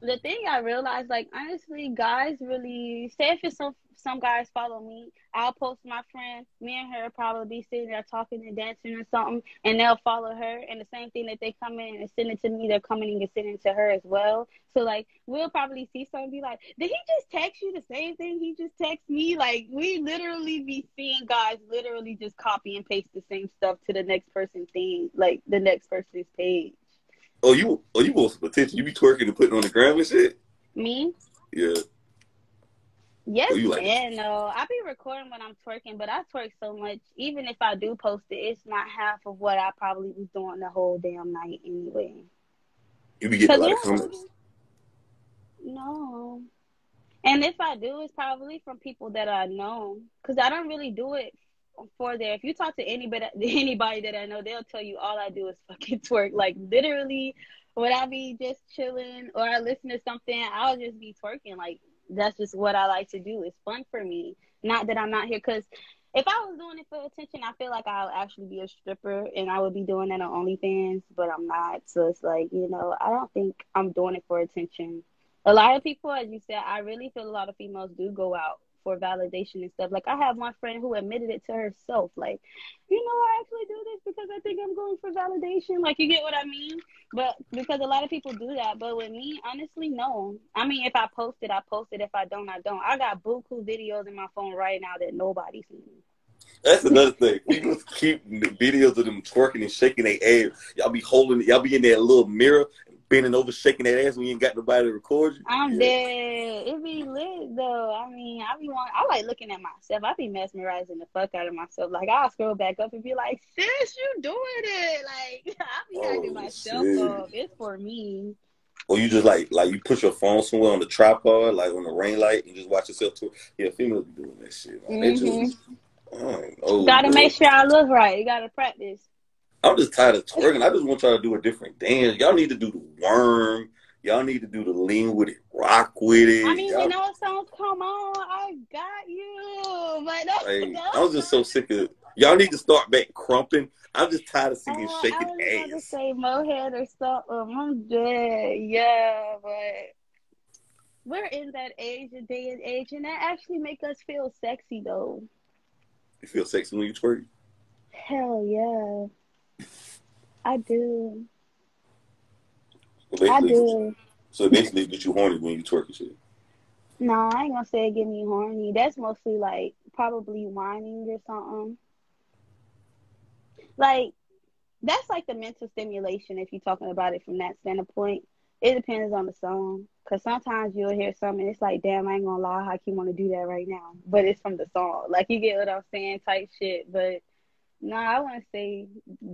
the thing I realized, like honestly, guys really say if it's some guys follow me, I'll post my friend, me and her probably be sitting there talking and dancing or something, and they'll follow her. And the same thing that they come in and send it to me, they're coming and sending it to her as well. So like we'll probably see something and be like, did he just text you the same thing he just texted me? Like we literally be seeing guys literally just copy and paste the same stuff to the next person's thing, like the next person's page. You want some attention? You be twerking and putting on the gram and shit? Me? Yeah. Oh, Yes you like it? and no. I be recording when I'm twerking, but I twerk so much. Even if I do post it, it's not half of what I probably was doing the whole damn night anyway. You be getting a Cause lot yeah, of comments. no. And if I do, it's probably from people that I know. Cause I don't really do it for there. If you talk to anybody that I know, they'll tell you all I do is fucking twerk. Like literally, when I be just chilling or I listen to something, I'll just be twerking. Like that's just what I like to do. It's fun for me. Not that I'm not here, cause if I was doing it for attention, I feel like I'll actually be a stripper and I would be doing that on OnlyFans, but I'm not. So it's like, I don't think I'm doing it for attention. A lot of people, as you said, I really feel a lot of females do go out for validation and stuff. Like I have one friend who admitted it to herself. Like, I actually do this because I think I'm going for validation. Like, you get what I mean? But because a lot of people do that. But with me, honestly, no. I mean, if I post it, I post it. If I don't, I don't. I got buku videos in my phone right now that nobody's seen. That's another thing. People keep videos of them twerking and shaking their ass. Y'all be in that little mirror, bending over, shaking that ass when you ain't got nobody to record you. I'm Yeah. dead. It be lit though. I mean, I like looking at myself. I be mesmerizing the fuck out of myself. Like I'll scroll back up and be like, sis, you doing it. Like I be hyping Oh myself shit. up. It's for me. Or you just like you put your phone somewhere on the tripod, like on the ring light, and just watch yourself twerk. Yeah, females be doing that shit. Man. They just, Hmm. I don't know, Gotta bro. make sure I look right. You gotta practice. I'm just tired of twerking. I just want y'all to do a different dance. Y'all need to do the worm. Y'all need to do the lean with it, rock with I it. mean, when Y'all, those songs come on, I got you. But no, like, I'm just so sick of. Y'all need to start back crumping. I'm just tired of seeing I shaking was about to ass. say Mohead or something. I'm dead. Yeah, but we're in that age, a day and age, and that actually make us feel sexy though. You feel sexy when you twerk? Hell yeah, I do. So I basically, do. get you horny when you twerk and shit. No, I ain't gonna say it get me horny. That's mostly like probably whining or something. Like that's like the mental stimulation if you're talking about it from that standpoint. It depends on the song. Cause sometimes you'll hear something, it's like, damn, I ain't gonna lie, I keep want to do that right now. But it's from the song. Like you get what I'm saying, type shit. But no, I wouldn't say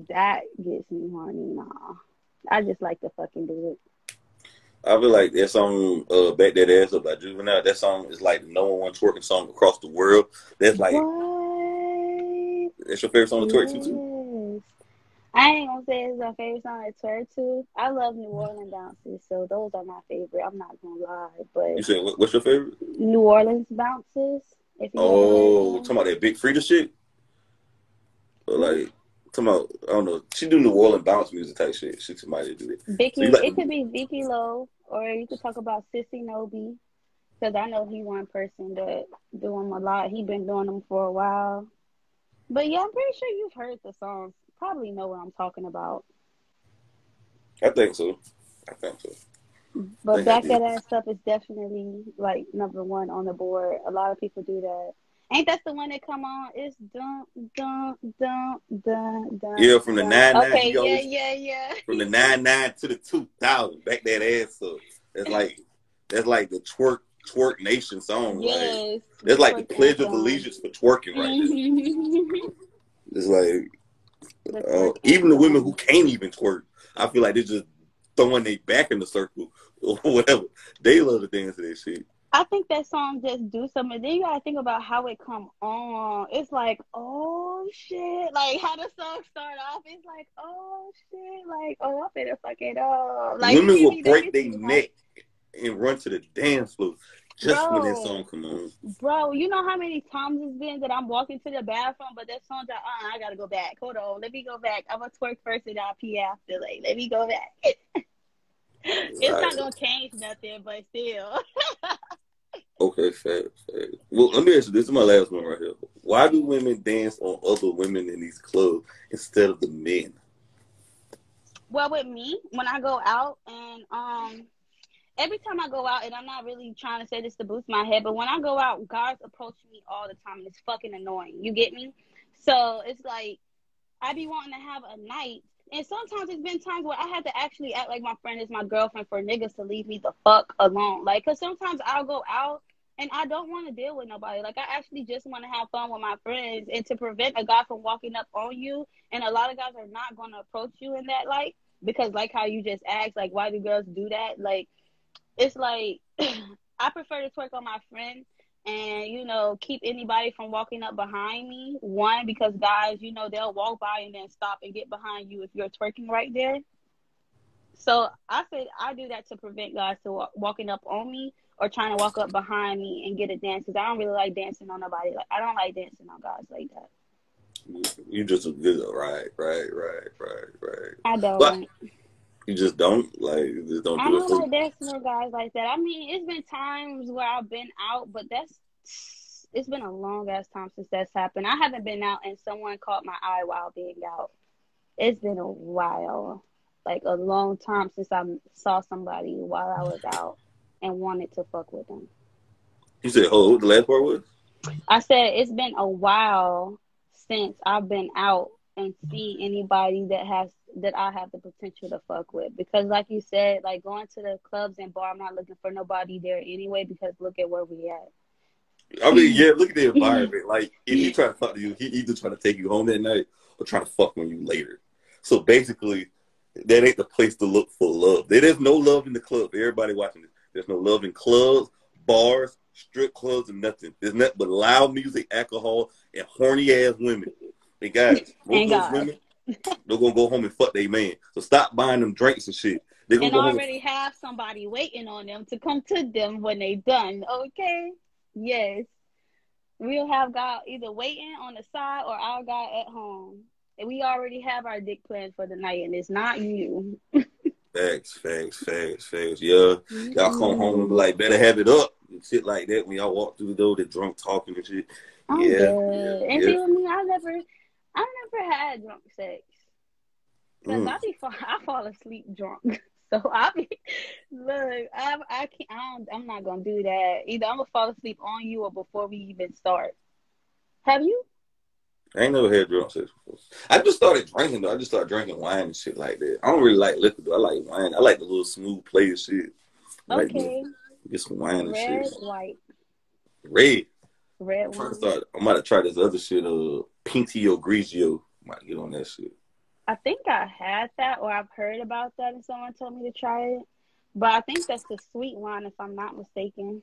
that gets me horny. Nah. I just like to fucking do it. I feel like that song, "Back That Ass Up" by Juvenile. That song is like the number one twerking song across the world. That's like What? that's your favorite song to twerk to too. Yes. I ain't gonna say it's my favorite song to twerk to. I love New Orleans bounces, so those are my favorite. I'm not gonna lie, You but said what's your favorite? New Orleans bounces. If you ever heard Oh, them, talking about that Big Frida shit, or who? like talking about I don't know. She do New Orleans bounce music type shit. She somebody do it. So you Vicky. like It could the be Vicky Lowe, or you could talk about Sissy Nobi, because I know he one person that do them a lot. He been doing them for a while. But yeah, I'm pretty sure you've heard the songs. Probably know what I'm talking about. I think so. I think so. I But think I back did. that ass up is definitely like number one on the board. A lot of people do that. Ain't that the one that come on? It's dun dun dun dun dun Yeah, from the dun. 99, Okay, he yeah, always yeah, yeah. from the 99 to the 2000. Back that ass up. That's like the twerk nation song. Like Yes, that's the like the twerk pledge of anthem. allegiance for twerking right there. Hmm. It's like The twerk even the women who anthem. can't even twerk, I feel like they're just throwing their back in the circle or whatever. They love to dance to that shit. I think that song just do something. Then you gotta think about how it come on. It's like, oh shit. Like how the song start off, it's like, oh shit. Like, oh, I'm finna fuck it up. Like you Women get will me? That break gets their me hype. neck and run to the dance floor just when that song Bro, come on. bro, you know how many times it's been that I'm walking to the bathroom, but that song's like, I gotta go back. Hold on, let me go back. I'm gonna twerk first and I'll pee after. Like, let me go back. It's Like, not gonna change nothing, but still. okay, fact. Well, let me ask you. This is my last one right here. Why do women dance on other women in these clubs instead of the men? Well, with me, when I go out and every time I go out, and I'm not really trying to say this to boost my head, but when I go out, guys approach me all the time, and it's fucking annoying. You get me? So it's like I be wanting to have a night, and sometimes it's been times where I had to actually act like my friend is my girlfriend for niggas to leave me the fuck alone. Like, cause sometimes I'll go out and I don't want to deal with nobody. Like, I actually just want to have fun with my friends, and to prevent a guy from walking up on you, and a lot of guys are not going to approach you in that light because, like how you just asked, like, why do girls do that? Like it's like I prefer to twerk on my friend and keep anybody from walking up behind me. One, because guys, they'll walk by and then stop and get behind you if you're twerking right there. So I said I do that to prevent guys to walking up on me or trying to walk up behind me and get a dance, because I don't really like dancing on nobody. Like I don't like dancing on guys like that. You just a good right. I But don't. you just don't like you just don't I do it don't for like dancing with guys like that. I mean, it's been times where I've been out, but it's been a long ass time since that's happened. I haven't been out and someone caught my eye while being out. It's been a while, like a long time since I saw somebody while I was out and wanted to fuck with them. You said, oh, what the last part was? I said it's been a while since I've been out and see anybody that I have the potential to fuck with. Because like you said, like going to the clubs and bar, I'm not looking for nobody there anyway, because look at where we I mean, at. yeah, look at the environment. Like, if he trying to talk to you, he either trying to take you home that night or trying to fuck on you later. So basically, that ain't the place to look for love. There's no love in the club. Everybody watching this. There's no love in clubs, bars, strip clubs, and nothing. There's nothing but loud music, alcohol, and horny ass women. And guys, most of And those guys. women, they're gonna go home and fuck their man. So stop buying them drinks and shit. They're gonna And go home and already have somebody waiting on them to come to them when they done. Okay? Yes. We'll have God either waiting on the side or our God at home. And we already have our dick planned for the night, and it's not you. facts. Yeah, y'all come home and be Mm-mm. like, better have it up and shit like that. When y'all walk through the door, they're drunk talking and shit. I'm Yeah, dead. And yeah. see with me, I never had drunk sex because Mm. I fall asleep drunk. So I be look, I can't. I'm not gonna do that. Either I'm gonna fall asleep on you or before we even start. Have you? I ain't never had drunk sex before. I just started drinking though. I just started drinking wine and shit like that. I don't really like liquor though. I like wine. I like the little smooth player shit. I like Okay. get some wine and shit. Red, white, Red. red I'm trying to wine. start. I'm about to try this other shit. Pinto Grigio. Might get on that shit. I think I had that or I've heard about that and someone told me to try it. But I think that's the sweet wine if I'm not mistaken.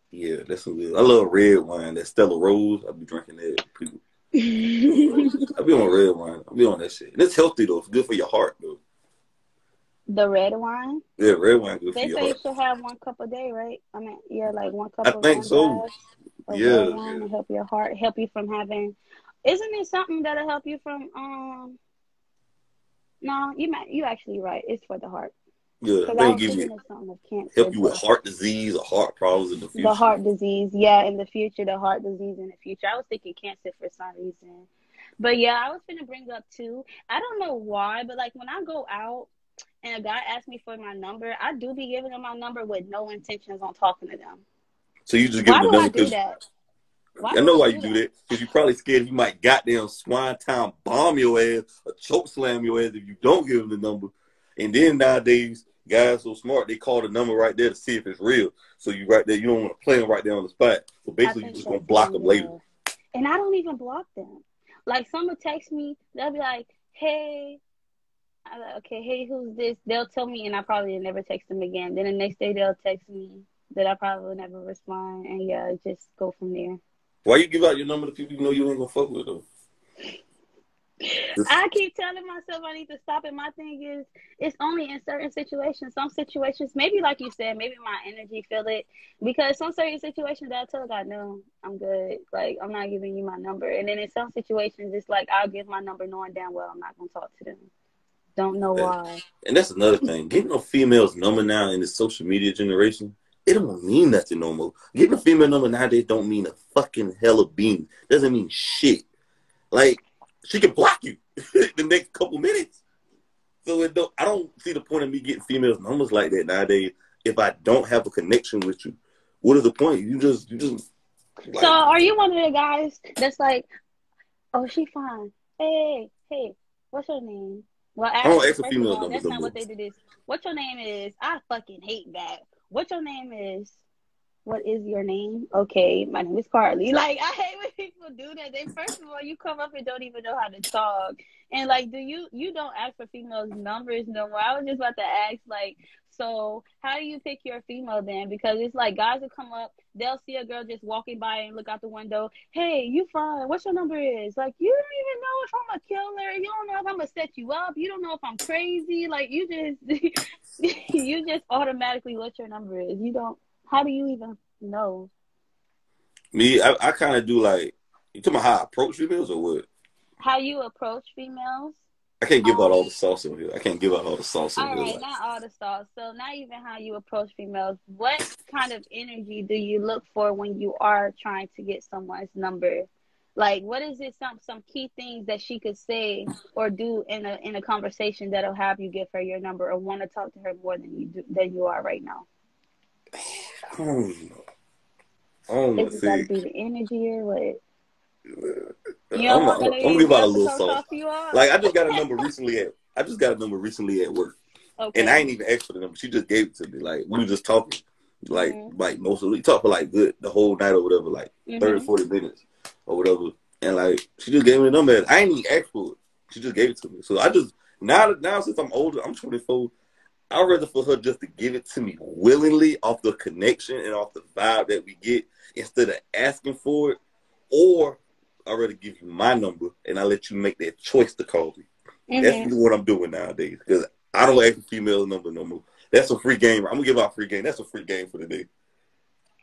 Yeah, that's some good. I love red wine. That Stella Rose. I be drinking that. People. I be on red wine. I be on that shit. And it's healthy though. It's good for your heart though. The red wine? Yeah, red wine good for They your say you heart. should have 1 cup a day, right? I mean, yeah, like one I cup of think one so. glass of red Yeah, wine yeah. to help your heart, help you from having. Isn't it something that'll help you from? No, you actually right. It's for the heart. Yeah, I Because I think was give you thinking of something of cancer, help you with but heart disease or heart problems in the the future. heart disease, yeah, in the future, the heart disease in the future. I was thinking cancer for some reason. But yeah, I was gonna bring up too. I don't know why, but like when I go out and a guy asks me for my number, I do be giving them my number with no intentions on talking to them. So you just give Why them the do I number do because that? Why I do know I why you do do that? that. Because you're probably scared you might goddamn swine town bomb your ass or choke slam your ass if you don't give them the number. And then nowadays, guys so smart, they call the number right there to see if it's real. So you right there, you don't want to play them right there on the spot. So I basically, you're think just gonna that's block what them it later. is. And I don't even block them. Like someone text me, they'll be like, "Hey," I'm like, "Okay, hey, who's this?" They'll tell me, and I probably never text them again. Then the next day they'll text me that I probably never respond, and yeah, just go from there. Why you give out your number to people you know you ain't gonna fuck with though? I keep telling myself I need to stop it. My thing is, it's only in certain situations. Some situations, maybe like you said, maybe my energy feel it. Because some certain situations I tell God, no, I'm good. Like, I'm not giving you my number. And then in some situations, it's like I'll give my number knowing damn well I'm not going to talk to them. Don't know why. And that's another thing. Getting a female's number now in the social media generation, it don't mean nothing no more. Getting a female number nowadays don't mean a fucking hell of beans. Doesn't mean shit. Like, she can block you the next couple minutes. So I don't see the point of me getting females numbers like that nowadays if I don't have a connection with you. What is the point? You just So like are you one of the guys that's like, oh, she fine. Hey, what's your name? Well, I don't actually, ask for first of female all, numbers that's no not more. what they did. Is what your name is? I fucking hate that. What your name is? What is your name? Okay, my name is Carly. Like, I hate when people do that. They first of all, you come up and don't even know how to talk, and like, you don't ask for females' numbers no more. I was just about to ask, like, so how do you pick your female then? Because it's like guys will come up, they'll see a girl just walking by and look out the window. Hey, you fine? What's your number is? Like, you don't even know if I'm a killer. You don't know if I'm gonna set you up. You don't know if I'm crazy. Like, you just you just automatically what your number is. You don't. How do you even know? Me, I kind of do like, you talking about how I approach females or what? How you approach females? I can't give out all Um, the sauce in here. I can't give out all the sauce in all here. right, Like, not all the stars. So not even how you approach females. What kind of energy do you look for when you are trying to get someone's number? Like, what is it? Some key things that she could say or do in a conversation that'll have you give her your number or want to talk to her more than you are right now. I don't know. I don't know. Is it got to See, be the energy or what? You don't I'm want not, none of I'm gonna these give out a girls to little come sauce. talk to you up? Like I just got a number recently at work, and I Okay. ain't even asked for the number. She just gave it to me. Like we were just talking, Mhm. like most of we talked for like good the whole night or whatever, like 30, Mhm. 40 minutes or whatever. And like she just gave me the number. I ain't even asked for it. She just gave it to me. So I just now since I'm older, I'm 24. I'd rather for her just to give it to me willingly off the connection and off the vibe that we get instead of asking for it. Or I'd rather give you my number and I let you make that choice to call me. That's Mhm. really what I'm doing nowadays because I don't ask for female number no more. That's a free game. I'm gonna give out free game. That's a free game for the day.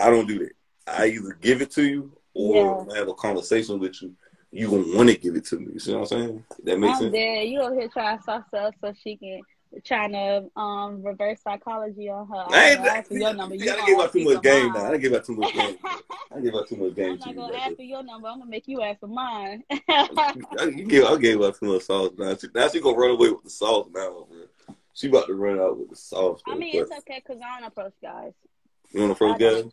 I don't do that. I either give it to you or Yeah. have a conversation with you. You gonna want to give it to me. You see what I'm saying? That makes I'm sense. dead. You over here trying to sauce up so she can trying to reverse psychology on her. I'm I not ain't. gonna ask for See, your number. see, You I done gonna gave out ask too me much for game now. I mine. done gave out too much game. I done gave out too much game I'm to not you gonna right ask there. for your number. I'm gonna make you ask for mine. I gave out too much sauce now. Now she gonna run away with the sauce now, bro. She about to run out with the sauce. I Though, mean, it's but okay because I don't approach guys. you want to I approach don't.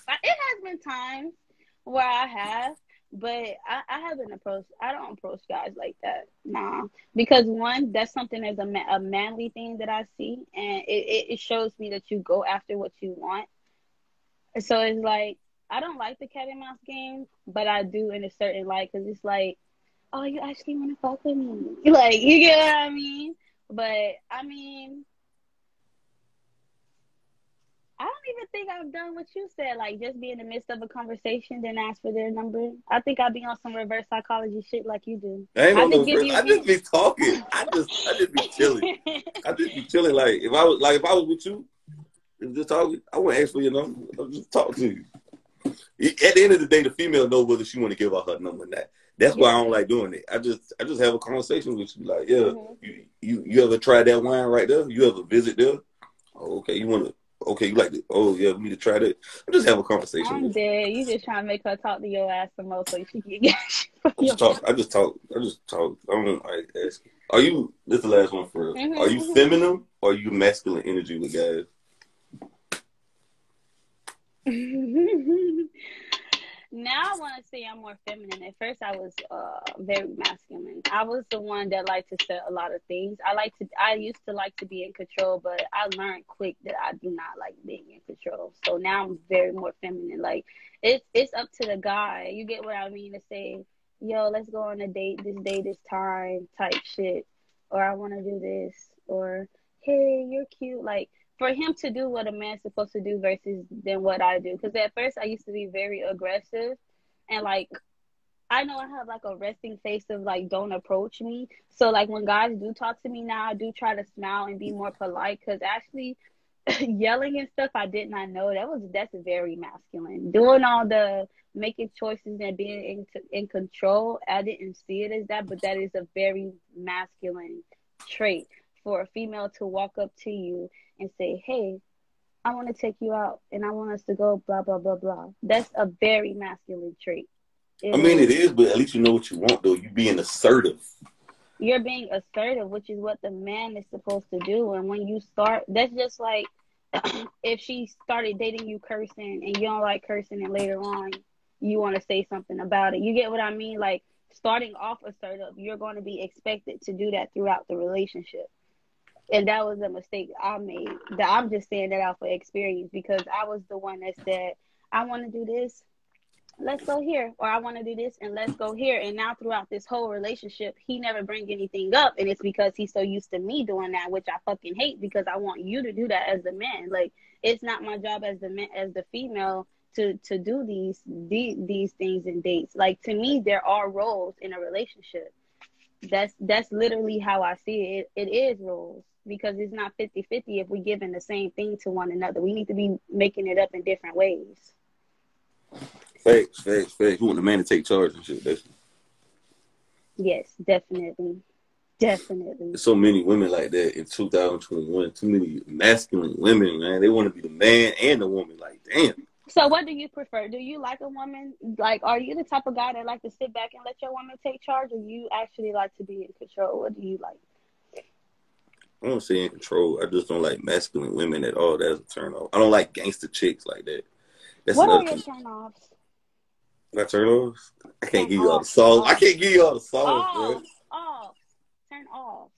guys? It has been times where I have, but I haven't approached. I don't approach guys like that. Nah, because one, that's something as a manly thing that I see, and it shows me that you go after what you want. So it's like I don't like the cat and mouse game, but I do in a certain light because it's like, oh, you actually want to fuck with me, like you get what I mean. But I mean, I don't even think I've done what you said, like just be in the midst of a conversation, then ask for their number. I think I'd be on some reverse psychology shit like you do. I ain't I on just no give first. you I just hints. be talking. I just be chilling. I just be chilling. Like if I was with you, and just talking, I wouldn't ask for your number. I'll just talk to you. At the end of the day, the female knows whether she want to give out her number or not. That's why I don't like doing it. I just have a conversation with you. Like, yeah, you ever tried that wine right there? You ever visit there? Oh, okay, you want to? Okay, you like it? Oh, yeah, we need to try that. I just have a conversation I'm with you. dead. You just trying to make her talk to your ass some more so she can get you. I just talk. I just talk. I don't like ask. Are you? This is the last one for us. Are you feminine or are you masculine energy with guys? Now I want to say I'm more feminine. At first, I was very masculine. I was the one that liked to set a lot of things. I used to like to be in control, but I learned quick that I do not like being in control. So now I'm very more feminine. Like it's up to the guy. You get what I mean to say, yo, let's go on a date this day, this time, type shit, or I want to do this, or hey, you're cute, like for him to do what a man's supposed to do versus than what I do. Because at first I used to be very aggressive and like I know I have like a resting face of like don't approach me. So like when guys do talk to me now, I do try to smile and be more polite because actually yelling and stuff I did not know that's very masculine. Doing all the making choices and being in control, I didn't see it as that, but that is a very masculine trait for a female to walk up to you and say, hey, I want to take you out and I want us to go blah blah blah blah. That's a very masculine trait. I It mean, it is. is, but at least you know what you want, though. You being assertive. You're being assertive, which is what the man is supposed to do. And when you start, that's just like if she started dating you cursing and you don't like cursing and later on you want to say something about it. You get what I mean? Like starting off assertive, you're going to be expected to do that throughout the relationship. And that was a mistake I made. I'm just saying that out for experience because I was the one that said, I want to do this, let's go here. Or I want to do this and let's go here. And now throughout this whole relationship, he never bring anything up. And it's because he's so used to me doing that, which I fucking hate because I want you to do that as the man. Like, it's not my job as the man, as the female to do these things in dates. Like, to me, there are roles in a relationship. That's literally how I see it. It is roles because it's not 50-50 if we're giving the same thing to one another. We need to be making it up in different ways. Facts. You want the man to take charge and shit. Yes, definitely. There's so many women like that in 2021. Too many masculine women, man. They want to be the man and the woman. Like, damn. So what do you prefer? Do you like a woman? Like, are you the type of guy that like to sit back and let your woman take charge, or you actually like to be in control? What do you like? I don't say in control. I just don't like masculine women at all. That's a turn off. I don't like gangster chicks like that. That's What are another your thing. turn offs? My turn offs? I can't Turn give you all the off. sauce. I can't give you all the sauce, bro. Off. Turn off.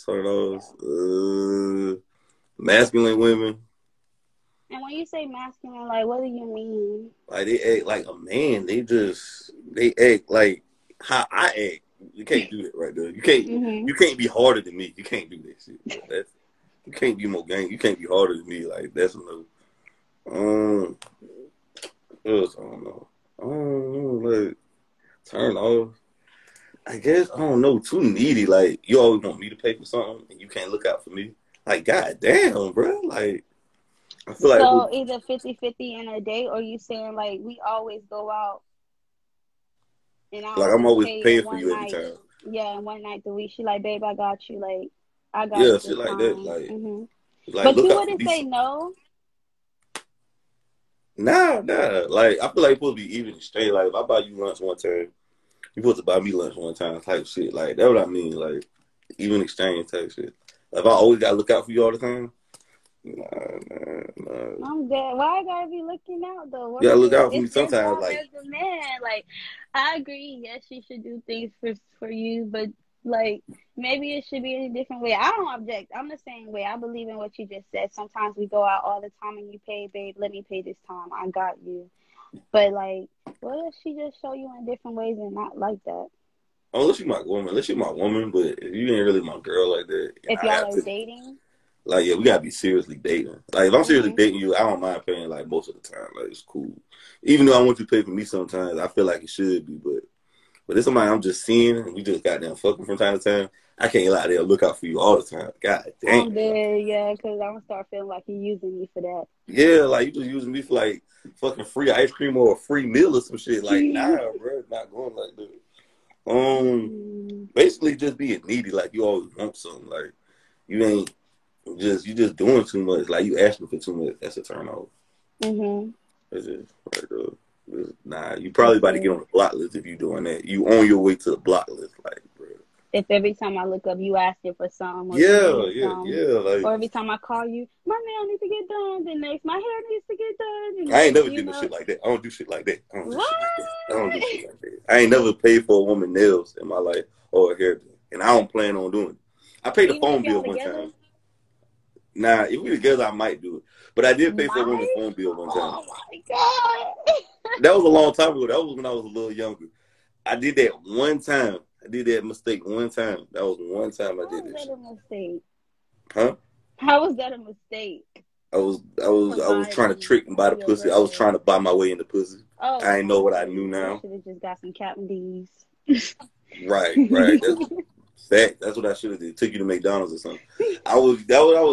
Turn offs. Masculine women. And when you say masculine, like, what do you mean? Like, they act like a man. They act like how I act. You can't do that right there. You can't be harder than me. You can't do that shit. You can't be more gang. You can't be harder than me. Like, that's a no. I don't know. Like, turn off. I guess, I don't know, too needy. Like, you always want me to pay for something and you can't look out for me. Like, goddamn, bro. Like, I feel like. So either 50-50 in a day, or you saying, like, we always go out and I Like, I'm always always pay in paying for one you every night. time. Yeah, in one night the week. She like, babe, I got you. Like, I got Yeah, it shit this like that. time. Like, But look you out for wouldn't me. say no? Nah. Like, I feel like it's supposed to be even exchange. Like, if I buy you lunch one time, you're supposed to buy me lunch one time type shit. Like, that's what I mean. Like, even exchange type shit. If I always gotta look out for you all the time, nah. I'm dead. Why I gotta be looking out though? You What gotta is look it? out for me It's your sometimes. job Like, as a man. Like, I agree. Yes, she should do things for you, but like maybe it should be in a different way. I don't object. I'm the same way. I believe in what you just said. Sometimes we go out all the time and you pay, babe. Let me pay this time. I got you. But like, what if she just show you in different ways and not like that? unless you my woman, but if you ain't really my girl like that, and If I y'all got are to, dating. like, yeah, we gotta be seriously dating. Like, if I'm seriously Mhm. dating you, I don't mind paying like most of the time. Like, it's cool. Even though I want you to pay for me sometimes, I feel like it should be. But if somebody I'm just seeing and we just goddamn fucking from time to time, I can't lie there look out for you all the time. God damn. I'm dead, yeah, because I'm gonna start feeling like you're using me for that. Yeah, like you just using me for like fucking free ice cream or a free meal or some shit. Like, nah, bro, it's not going like that. Basically just being needy, like you always want something. Like you ain't you just doing too much. Like you asking for too much. That's a turn off. Mhm. It's just like nah. You probably about to get on the block list if you doing that. You on your way to the block list, like bro. If every time I look up, you asking for something or you Yeah, need something, like or every time I call you, my nail needs to get done, the next my hair needs to get done, the I ain't next, never you did no know shit like that. I don't do shit like that. what? I don't do shit like that. I ain't never paid for a woman nails in my life or a hair, and I don't plan on doing it. I paid a Even if phone bill y'all one together, time. Nah, if we together, I might do it. But I did pay for a woman's my phone bill one time. oh my god, That was a long time ago. That was when I was a little younger. I did that one time. I did that mistake one time. That was one time I how did was that that shit. a mistake? Huh? How was that a mistake? I was trying to trick and buy the Your pussy. I was girl. trying to buy my way in the pussy. Oh I didn't know what I no, knew you now. should have just got some Captain D's. Right. That's fact. That's what I should have did. Took you to McDonald's or something. I was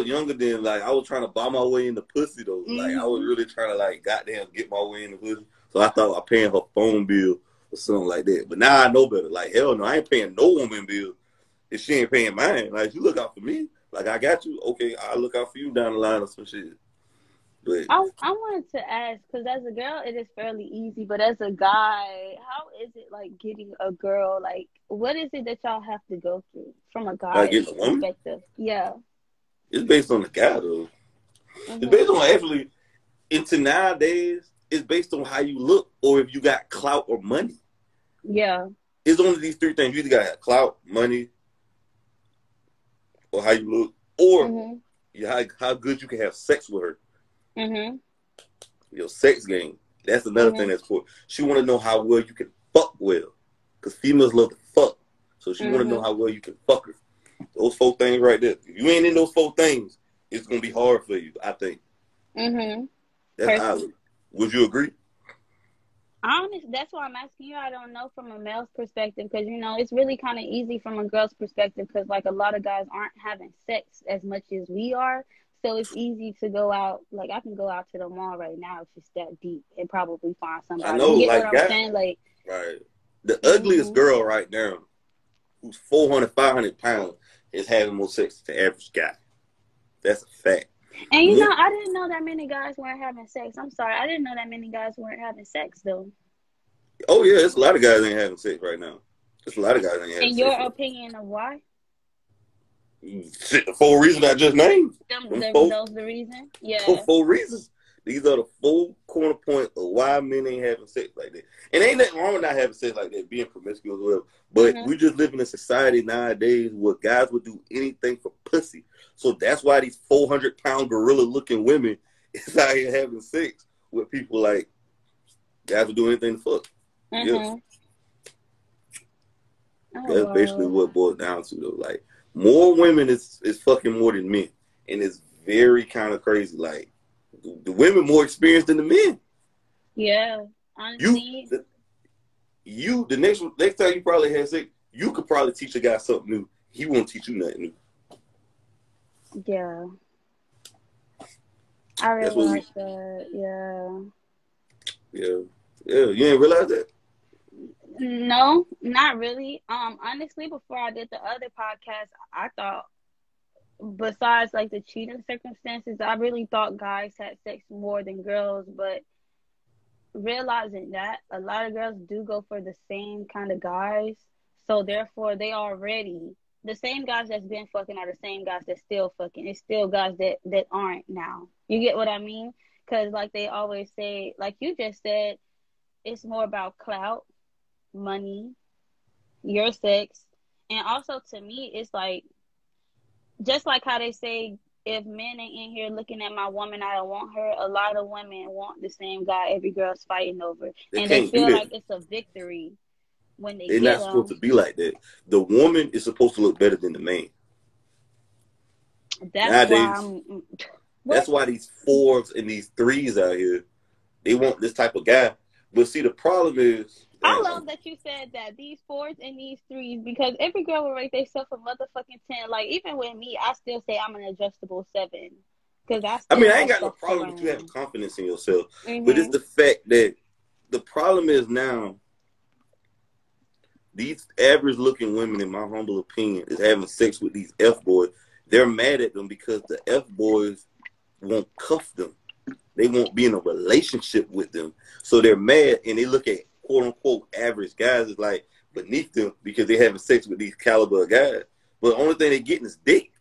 younger than like I was trying to buy my way in the pussy though. Like I was Mhm. really trying to like goddamn get my way in the pussy. So I thought I paying her phone bill or something like that. But now I know better. Like hell no, I ain't paying no woman bill if she ain't paying mine. Like you look out for me. Like I got you. Okay, I'll look out for you down the line or some shit. But I wanted to ask because as a girl, it is fairly easy, but as a guy, how is it like getting a girl? Like, what is it that y'all have to go through from a like guy's getting a woman, perspective? Yeah. it's based on the guy though. It's Mhm. based on actually into nowadays. It's based on how you look or if you got clout or money. Yeah. It's only these three things. You either got clout, money, or how you look, or Mhm. how good you can have sex with her. Mhm. Your sex game. That's another thing Mhm. that's important. She want to know how well you can fuck well, because females love to fuck. So she want to know Mhm. how well you can fuck her. Those four things right there. If you ain't in those four things, it's gonna be hard for you. I think Mhm. that's how I Person. look. Would you agree? Honest, that's why I'm asking you. I don't know from a male's perspective because it's really kind of easy from a girl's perspective because like a lot of guys aren't having sex as much as we are. So it's easy to go out. Like I can go out to the mall right now if it's that deep and probably find I somebody. know, You get what like I'm God, saying? Like, right. The ugliest hmm girl right now, who's 400, 500 pounds, is having more sex than the average guy. That's a fact. and More, I didn't know that many guys weren't having sex. I'm sorry, I didn't know that many guys weren't having sex though. oh yeah, it's a lot of guys ain't having sex right now. There's a lot of guys ain't having In sex your right opinion of why? now. Shit, the four reasons I just named. Them four, Those the reason? those Yeah. four reasons. These are the four corner points of why men ain't having sex like that. And ain't nothing wrong with not having sex like that, being promiscuous or whatever. But Mhm. we just live in a society nowadays where guys would do anything for pussy. So that's why these 400-pound gorilla looking women is out here having sex with people like guys would do anything to fuck. Yeah. Mhm. Oh That's basically wow. what it boils down to though. Like more women is fucking more than men. And it's very kind of crazy. Like the women more experienced than the men. Yeah. You Honestly, the next time you probably had sex, you could probably teach a guy something new. He won't teach you nothing new. yeah. I That's what realized that. Yeah. yeah. You ain't realize that? No, not really. Honestly, before I did the other podcast, I thought besides like the cheating circumstances, I really thought guys had sex more than girls, but realizing that a lot of girls do go for the same kind of guys, so therefore they already the same guys that's been fucking are the same guys that's still fucking. It's still guys that aren't now. You get what I mean? Because like they always say, like you just said, it's more about clout, money, your sex, and also to me, it's like just like how they say, if men ain't in here looking at my woman, I don't want her. A lot of women want the same guy every girl's fighting over, They and they can't do feel that. like it's a victory when they They're get not supposed them. to be like that. The woman is supposed to look better than the man. That's why Nowadays, I'm. that's What? why these fours and these threes out here, they want this type of guy. But see, the problem is, I damn, love that you said that these fours and these threes because every girl will rate themselves a motherfucking 10. Like even with me, I still say I'm an adjustable 7 because I I still mean, I ain't have got no stuff to problem with you having learn. confidence in yourself. But it's Mhm. the fact that the problem is now, these average looking women, in my humble opinion, is having sex with these F boys. They're mad at them because the F boys won't cuff them. They won't be in a relationship with them. So they're mad and they look at quote unquote average guys as like beneath them because they're having sex with these caliber of guys. But the only thing they're getting is dick.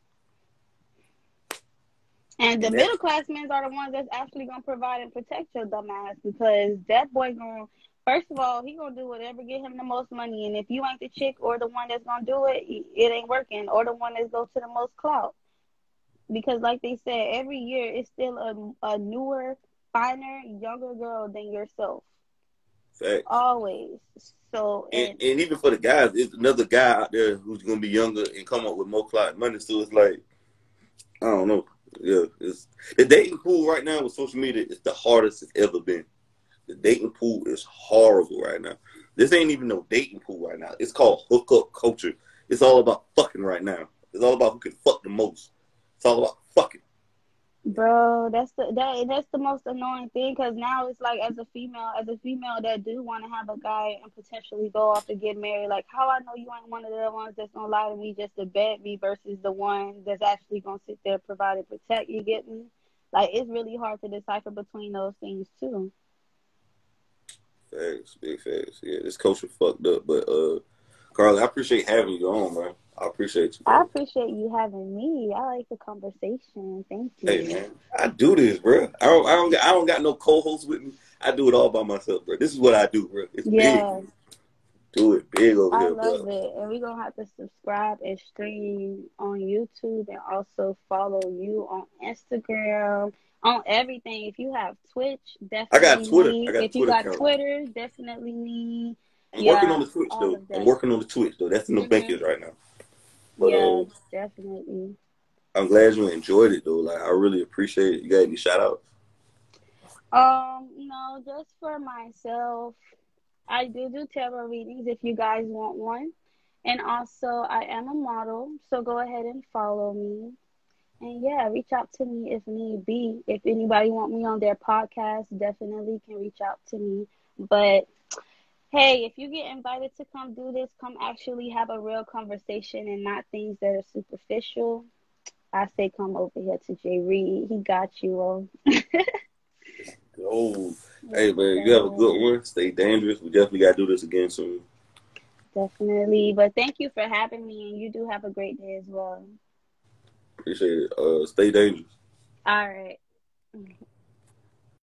And the And middle that's class men are the ones that's actually gonna provide and protect your dumb ass because that boy gonna first of all he gonna do whatever get him the most money, and if you ain't the chick or the one that's gonna do it, it ain't working, or the one that's go to the most clout. Because like they said, every year it's still a newer, finer, younger girl than yourself. facts. Always. So and And even for the guys, it's another guy out there who's gonna be younger and come up with more clout money. So it's like, I don't know. Yeah, it's the dating pool right now with social media is the hardest it's ever been. The dating pool is horrible right now. This ain't even no dating pool right now. It's called hookup culture. It's all about fucking right now. It's all about who can fuck the most. It's all about fucking. bro, that's the most annoying thing because now it's like as a female that do want to have a guy and potentially go off and get married. Like how I know you ain't one of the ones that's gonna lie to me just to bet me versus the one that's actually gonna sit there provide and protect. You get me? Like it's really hard to decipher between those things too. Facts, big facts. Yeah, this culture fucked up. But Carly, I appreciate having you on, man. I appreciate you, I bro. appreciate you having me. I like the conversation. Thank Hey you. man, I do this, bro. I don't got no co-host with me. I do it all by myself, bro. This is what I do, bro. It's big. Yeah, Do it big over I here, love bro. it. And we're going to have to subscribe and stream on YouTube and also follow you on Instagram, on everything. If you have Twitch, I got definitely Twitter. I me. got a If you Twitter got account. Twitter, definitely me. I'm working on Yeah, the Twitch all though. of I'm that. working on the Twitch though. That's in the Hmm. bankers right now. But Yeah, definitely. I'm glad you enjoyed it though. Like I really appreciate it. You got any shout outs? No, just for myself, I do tarot readings if you guys want one. And also, I am a model, so go ahead and follow me. And yeah, reach out to me if need be. If anybody want me on their podcast, definitely can reach out to me. But hey, if you get invited to come do this, come actually have a real conversation and not things that are superficial. I say come over here to Jay Reed. He got you on. Oh, Yes, hey man, you have a sir. good one. Stay dangerous. We definitely got to do this again soon. Definitely. But thank you for having me, and you do have a great day as well. Appreciate it. Stay dangerous. All right.